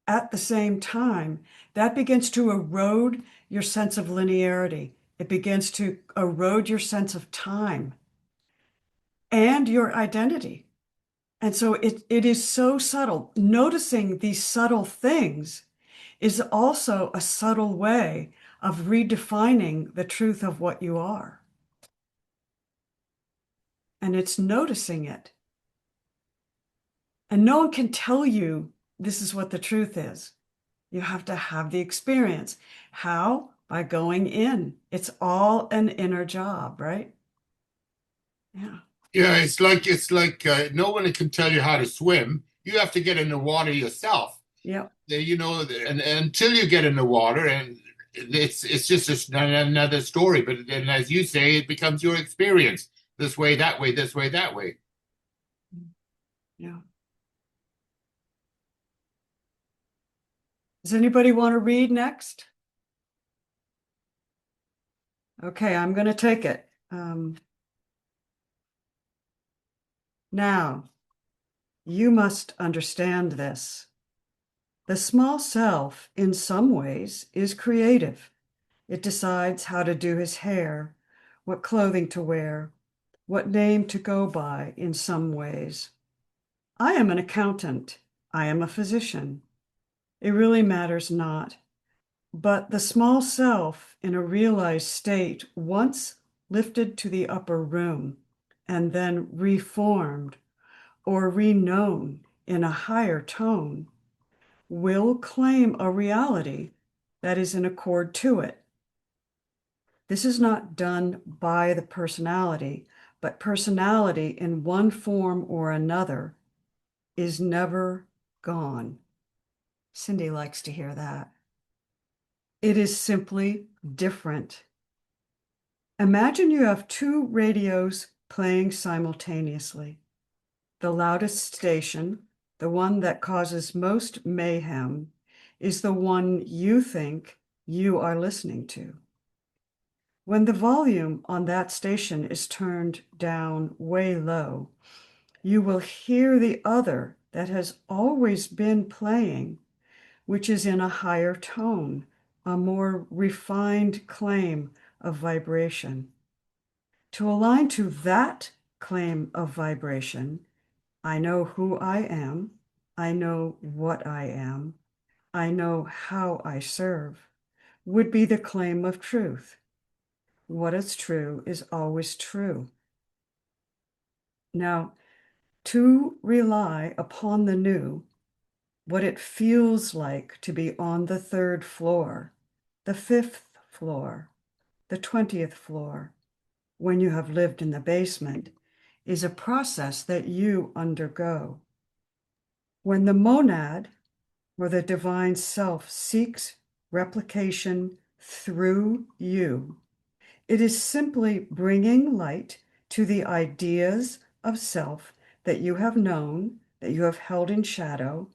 at the same time, that begins to erode your sense of linearity. It begins to erode your sense of time and your identity. And so it is so subtle. Noticing these subtle things is also a subtle way of redefining the truth of what you are. And it's noticing it. And no one can tell you this is what the truth is. You have to have the experience. How? By going in. It's all an inner job, right? Yeah. Yeah, it's like no one can tell you how to swim. You have to get in the water yourself. Yeah. You know, and until you get in the water, and it's just another story. But then, as you say, it becomes your experience. This way, that way, this way, that way. Yeah. Does anybody want to read next? Okay, I'm going to take it. Now, you must understand this. The small self, in some ways, is creative. It decides how to do his hair, what clothing to wear, what name to go by in some ways. I am an accountant. I am a physician. It really matters not. But the small self in a realized state, once lifted to the upper room and then reformed or reknown in a higher tone, will claim a reality that is in accord to it. This is not done by the personality, but personality in one form or another is never gone. Cindy likes to hear that. It is simply different. Imagine you have two radios playing simultaneously. The loudest station, the one that causes most mayhem, is the one you think you are listening to. When the volume on that station is turned down way low, you will hear the other that has always been playing, which is in a higher tone, a more refined claim of vibration. To align to that claim of vibration, I know who I am, I know what I am, I know how I serve, would be the claim of truth. What is true is always true. Now, to rely upon the new what it feels like to be on the 3rd floor, the 5th floor, the 20th floor, when you have lived in the basement, is a process that you undergo. When the monad, or the divine self, seeks replication through you, it is simply bringing light to the ideas of self that you have known, that you have held in shadow,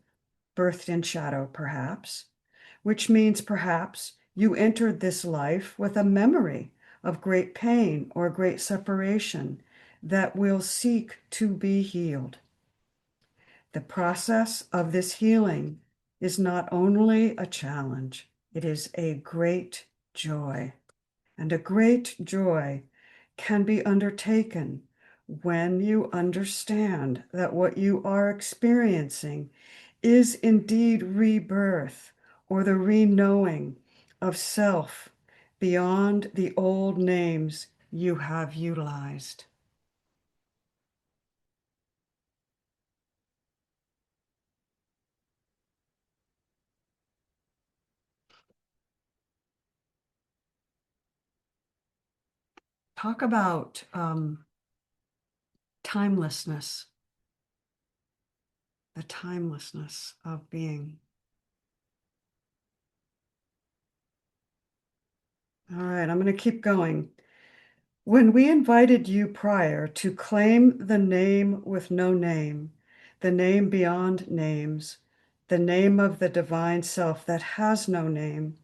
birthed in shadow perhaps, which means perhaps you entered this life with a memory of great pain or great separation that will seek to be healed. The process of this healing is not only a challenge, it is a great joy. And a great joy can be undertaken when you understand that what you are experiencing is indeed rebirth, or the re-knowing of self beyond the old names you have utilized. Talk about timelessness, the timelessness of being. All right, I'm going to keep going. When we invited you prior to claim the name with no name, the name beyond names, the name of the divine self that has no name,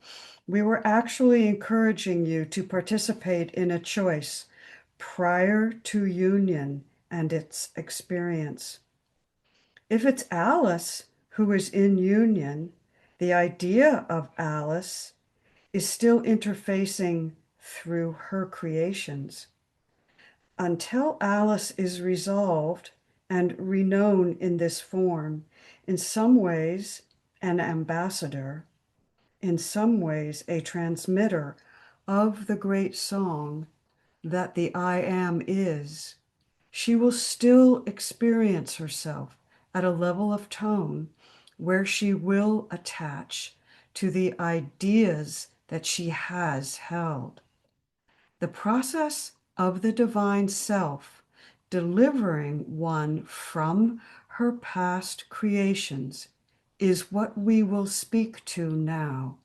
we were actually encouraging you to participate in a choice prior to union and its experience. If it's Alice who is in union, the idea of Alice is still interfacing through her creations. Until Alice is resolved and reknown in this form, in some ways an ambassador, in some ways a transmitter of the great song that the I Am is, she will still experience herself at a level of tone where she will attach to the ideas that she has held. The process of the divine self delivering one from her past creations is what we will speak to now.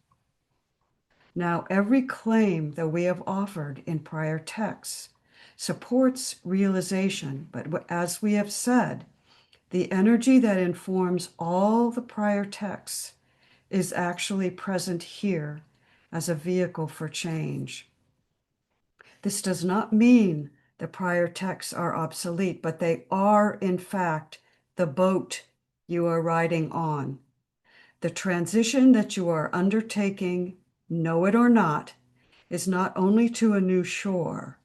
Now, every claim that we have offered in prior texts supports realization, but as we have said, the energy that informs all the prior texts is actually present here as a vehicle for change. This does not mean the prior texts are obsolete, but they are, in fact, the boat you are riding on. The transition that you are undertaking, know it or not, is not only to a new shore,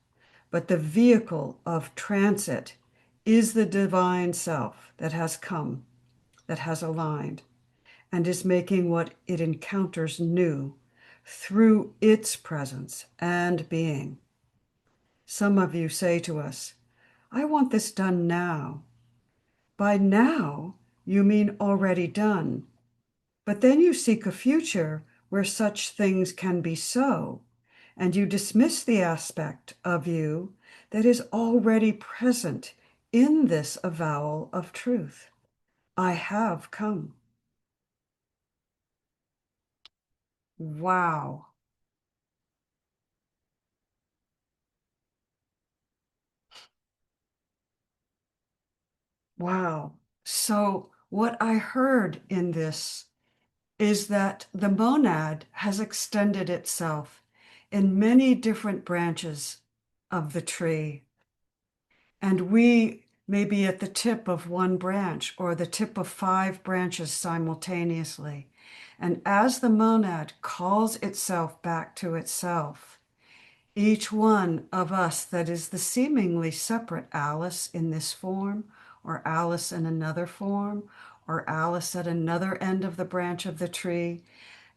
but the vehicle of transit is the divine self that has come, that has aligned, and is making what it encounters new through its presence and being. Some of you say to us, I want this done now. By now, you mean already done. But then you seek a future where such things can be so, and you dismiss the aspect of you that is already present in this avowal of truth. I have come. Wow. Wow. So, what I heard in this is that the monad has extended itself in many different branches of the tree. And we may be at the tip of one branch or the tip of 5 branches simultaneously. And as the monad calls itself back to itself, each one of us that is the seemingly separate Alice in this form, or Alice in another form, or Alice at another end of the branch of the tree,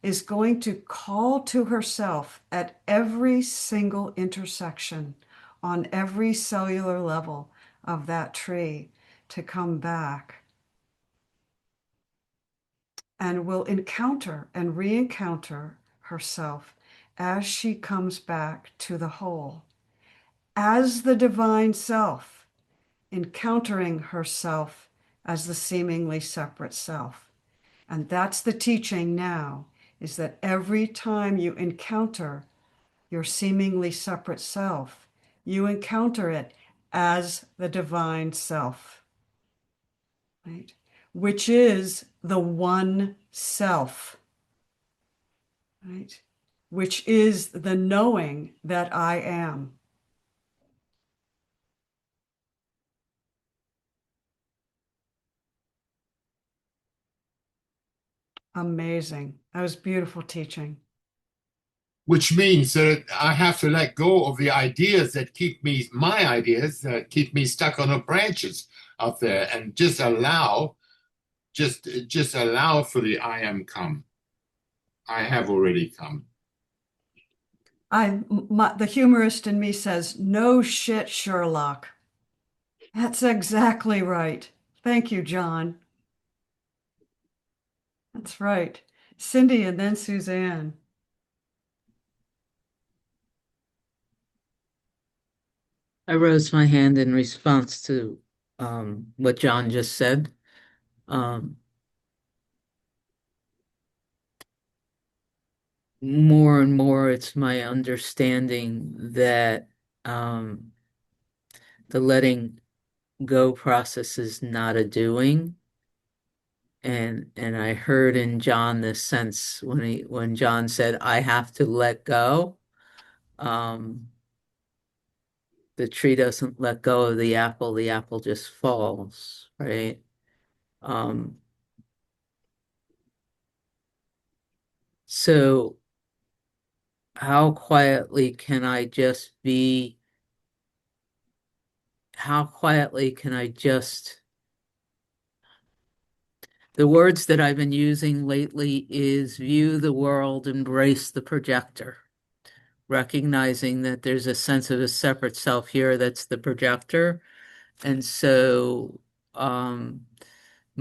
is going to call to herself at every single intersection on every cellular level of that tree to come back. and will encounter and re-encounter herself as she comes back to the whole, as the divine self, encountering herself as the seemingly separate self. And that's the teaching now, is that every time you encounter your seemingly separate self, you encounter it as the divine self, right? Which is the one self, right? Which is the knowing that I am. Amazing. That was beautiful teaching. Which means that I have to let go of the ideas that keep me, my ideas that keep me stuck on the branches out there, and just allow, just allow for the I am come. I have already come. The humorist in me says, no shit, Sherlock. That's exactly right. Thank you, John. That's right. Cindy and then Suzanne. I raised my hand in response to what John just said. Um, More and more, it's my understanding that the letting go process is not a doing. And I heard in John this sense when John said, I have to let go. Um, the tree doesn't let go of the apple just falls, right? Um, so how quietly can I just be, how quietly can I just, the words that I've been using lately is view the world, embrace the projector, recognizing that there's a sense of a separate self here that's the projector. And so,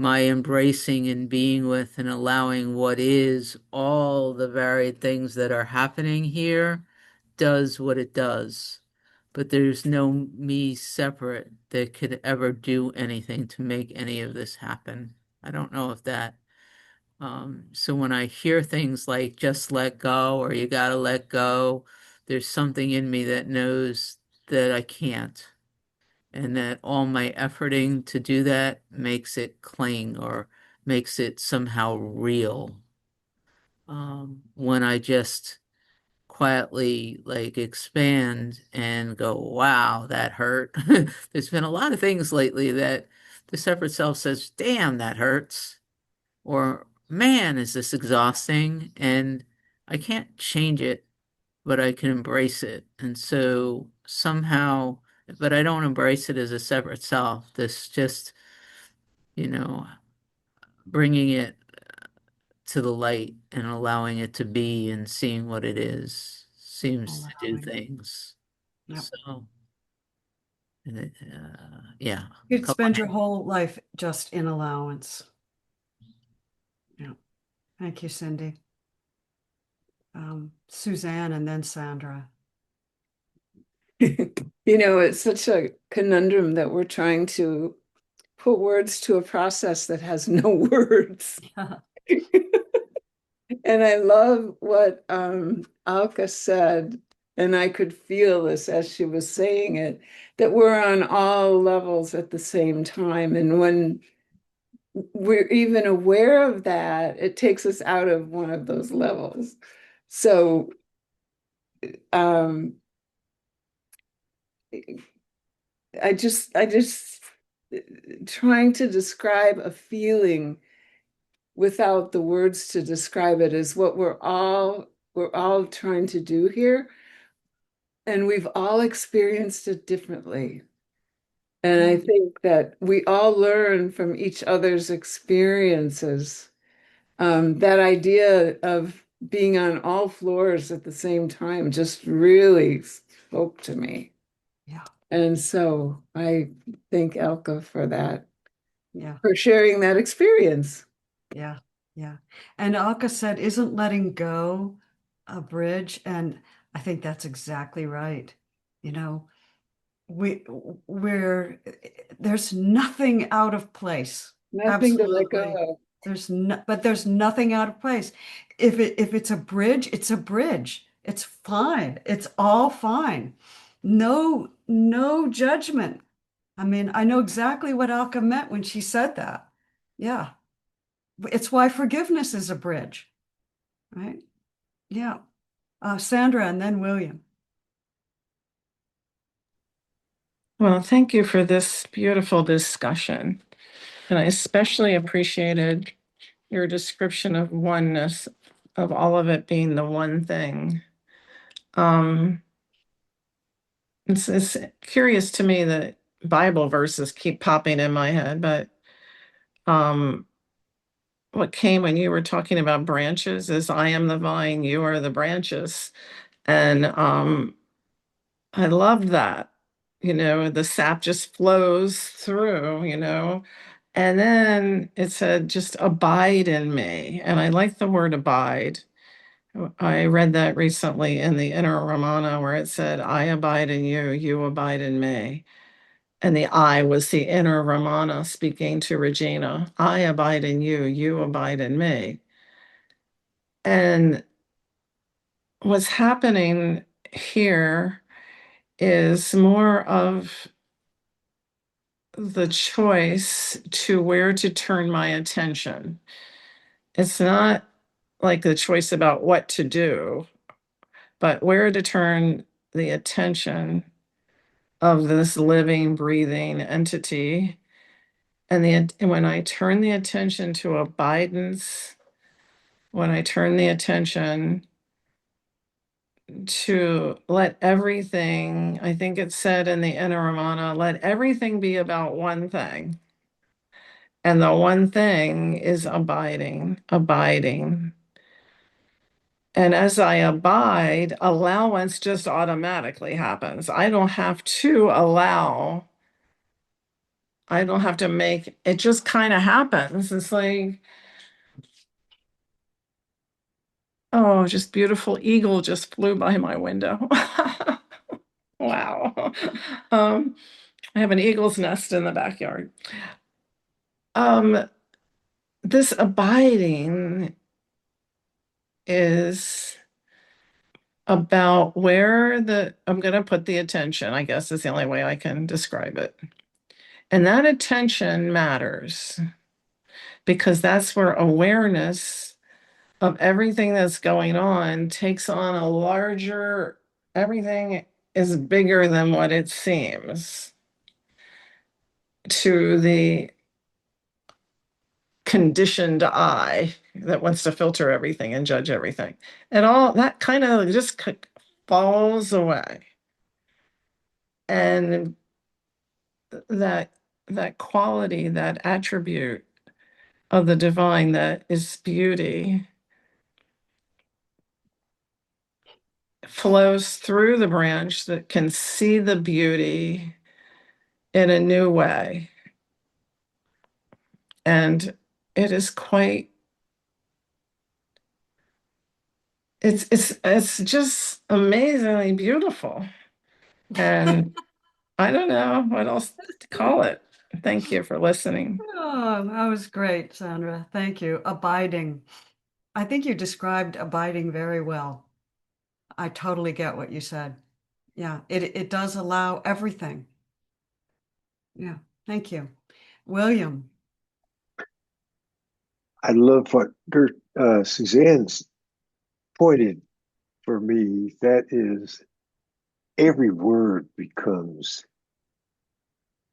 my embracing and being with and allowing what is all the varied things that are happening here does what it does. But there's no me separate that could ever do anything to make any of this happen. I don't know if that. So when I hear things like just let go or you gotta let go, there's something in me that knows that I can't, and that all my efforting to do that makes it cling or makes it somehow real. When I just quietly like expand and go, wow, that hurt. There's been a lot of things lately that the separate self says, damn, that hurts. Or, man, is this exhausting? And I can't change it, but I can embrace it. And so somehow, but I don't embrace it as a separate self. This just, you know, bringing it to the light and allowing it to be and seeing what it is seems to do Allowing. things. Yep. So, yeah. You'd Come spend on. your whole life just in allowance. Yeah. Thank you, Cindy. Suzanne and then Sandra. It's such a conundrum that we're trying to put words to a process that has no words. And I love what Alka said, and I could feel this as she was saying it, that we're on all levels at the same time. And when we're even aware of that, it takes us out of one of those levels. So um, I just trying to describe a feeling without the words to describe it is what we're all trying to do here. And we've all experienced it differently. And I think that we all learn from each other's experiences. That idea of being on all floors at the same time just really spoke to me. Yeah. And so I thank Elka for that, Yeah. for sharing that experience. Yeah. Yeah. And Alka said, isn't letting go a bridge? And I think that's exactly right. You know, we're there's nothing out of place. Nothing to let go Absolutely. of. There's nothing out of place. If it's a bridge, it's a bridge. It's fine. It's all fine. No judgment. I mean, I know exactly what Alka meant when she said that. Yeah. It's why forgiveness is a bridge, right? Yeah. Sandra and then William. Well, thank you for this beautiful discussion. And I especially appreciated your description of oneness, of all of it being the one thing. Um, it's curious to me that Bible verses keep popping in my head, but um, what came when you were talking about branches is I am the vine, you are the branches. And I loved that. The sap just flows through, And then it said, just abide in me. And I like the word abide. I read that recently in the Inner Ramana where it said, I abide in you, you abide in me. And the I was the Inner Ramana speaking to Regina. I abide in you, you abide in me. And what's happening here is more of the choice to where to turn my attention. It's not like the choice about what to do, but where to turn the attention of this living, breathing entity. And when I turn the attention to abidance, when I turn the attention to let everything, I think it said in the Inner Ramana, let everything be about one thing. And the one thing is abiding, abiding. And as I abide, allowance just automatically happens. I don't have to allow, I don't have to make it, just kind of happens. It's like, oh, just beautiful eagle just flew by my window. Wow. I have an eagle's nest in the backyard. This abiding is about where I'm going to put the attention, I guess is the only way I can describe it. And that attention matters because that's where awareness of everything that's going on takes on a larger, everything is bigger than what it seems to the conditioned eye that wants to filter everything and judge everything. And all that kind of just falls away. And that quality, that attribute of the divine that is beauty flows through the branch that can see the beauty in a new way. And it is quite, it's just amazingly beautiful. And I don't know what else to call it. Thank you for listening. Oh, that was great, Sandra. Thank you. Abiding. I think you described abiding very well. I totally get what you said. Yeah, it does allow everything. Yeah, thank you. William. I love what Suzanne's pointed for me. That is, every word becomes,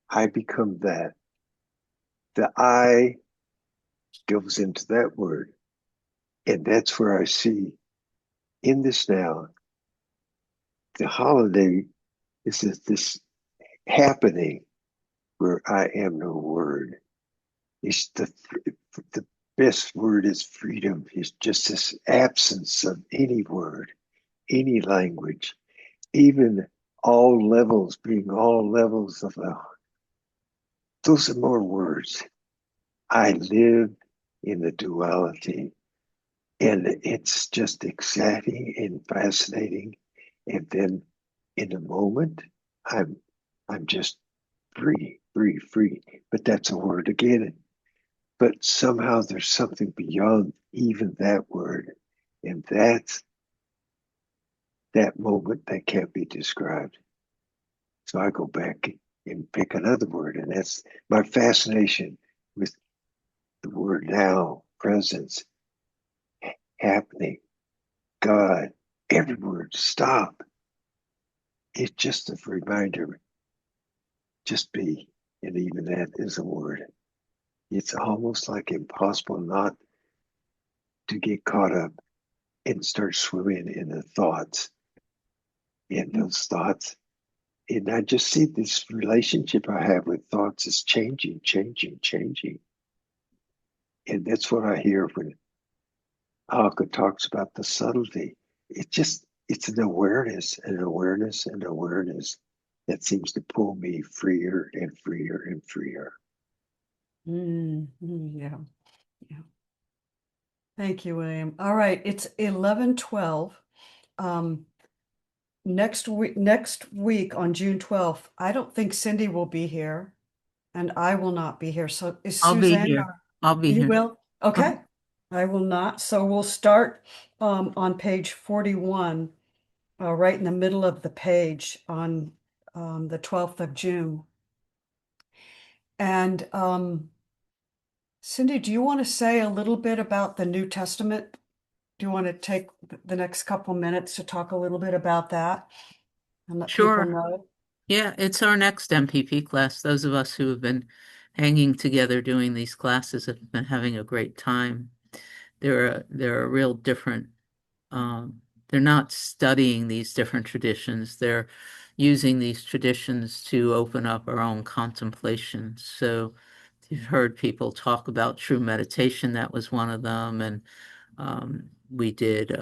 I become that. The I goes into that word. And that's where I see in this now, the holiday is this happening where I am no word. It's the best word is freedom. It's just this absence of any word, any language, even all levels being all levels of those are more words. I live in the duality. And it's just exciting and fascinating. And then in a moment, I'm just free, free, free. But that's a word again. But somehow there's something beyond even that word. And that's that moment that can't be described. So I go back and pick another word. And that's my fascination with the word now, presence, happening, God, every word, stop. It's just a reminder, just be. And even that is a word. It's almost like impossible not to get caught up and start swimming in the thoughts. And those thoughts, and I just see this relationship I have with thoughts is changing, changing, changing. And that's what I hear when Alka talks about the subtlety. It's an awareness, an awareness, an awareness that seems to pull me freer and freer and freer. Yeah. Yeah. Thank you, William. All right, it's 11:12. Next week on June 12th, I don't think Cindy will be here and I will not be here. So is I'll be Suzanne, here. I'll be you here. will? Okay. I will not. So we'll start on page 41, right in the middle of the page on the 12th of June. And Cindy, do you want to say a little bit about the New Testament? Do you want to take the next couple minutes to talk a little bit about that and let people Sure. know? Yeah, it's our next MPP class. Those of us who have been hanging together doing these classes have been having a great time. They're a real different, they're not studying these different traditions. They're using these traditions to open up our own contemplation. So you've heard people talk about true meditation. That was one of them. And we did,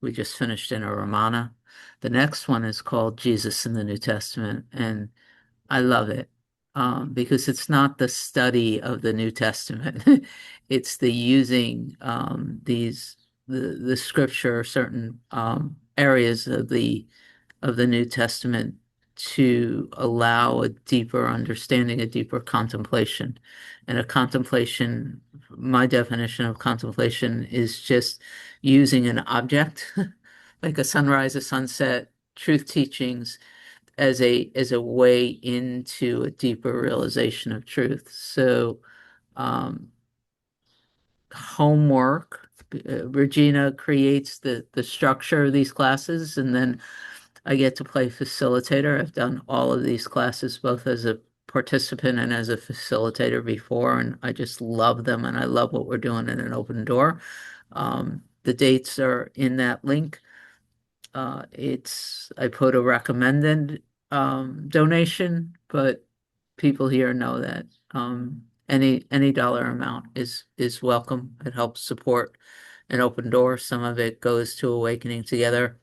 we just finished in a Ramana. The next one is called Jesus in the New Testament. And I love it because it's not the study of the New Testament. It's the using the scripture, certain areas of the New Testament to allow a deeper understanding, a deeper contemplation. And a contemplation, my definition of contemplation is just using an object, like a sunrise, a sunset, truth teachings as a way into a deeper realization of truth. So um, homework, Regina creates the structure of these classes, and then I get to play facilitator. I've done all of these classes both as a participant and as a facilitator before, and I just love them, and I love what we're doing in an open door. The dates are in that link. I put a recommended donation, but people here know that any dollar amount is welcome. It helps support an open door. Some of it goes to Awakening Together.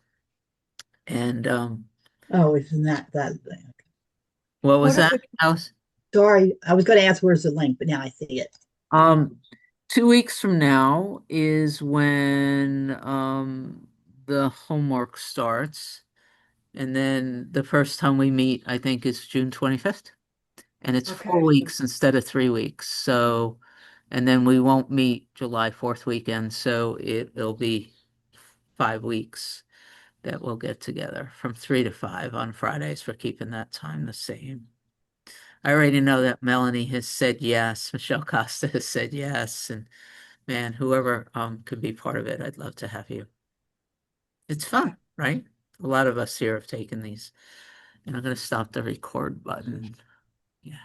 And Oh, isn't that thing? what was What are that, the Alice? Sorry, I was going to ask where's the link, but now I see it. Um, 2 weeks from now is when the homework starts. And then the first time we meet, I think, is June 25th. And it's four Okay. weeks instead of 3 weeks. So, and then we won't meet July 4th weekend. So it'll be 5 weeks that we'll get together from 3 to 5 on Fridays for keeping that time the same. I already know that Melanie has said yes. Michelle Costa has said yes. And man, whoever could be part of it, I'd love to have you. It's fun, right? A lot of us here have taken these. And I'm going to stop the record button. Yeah.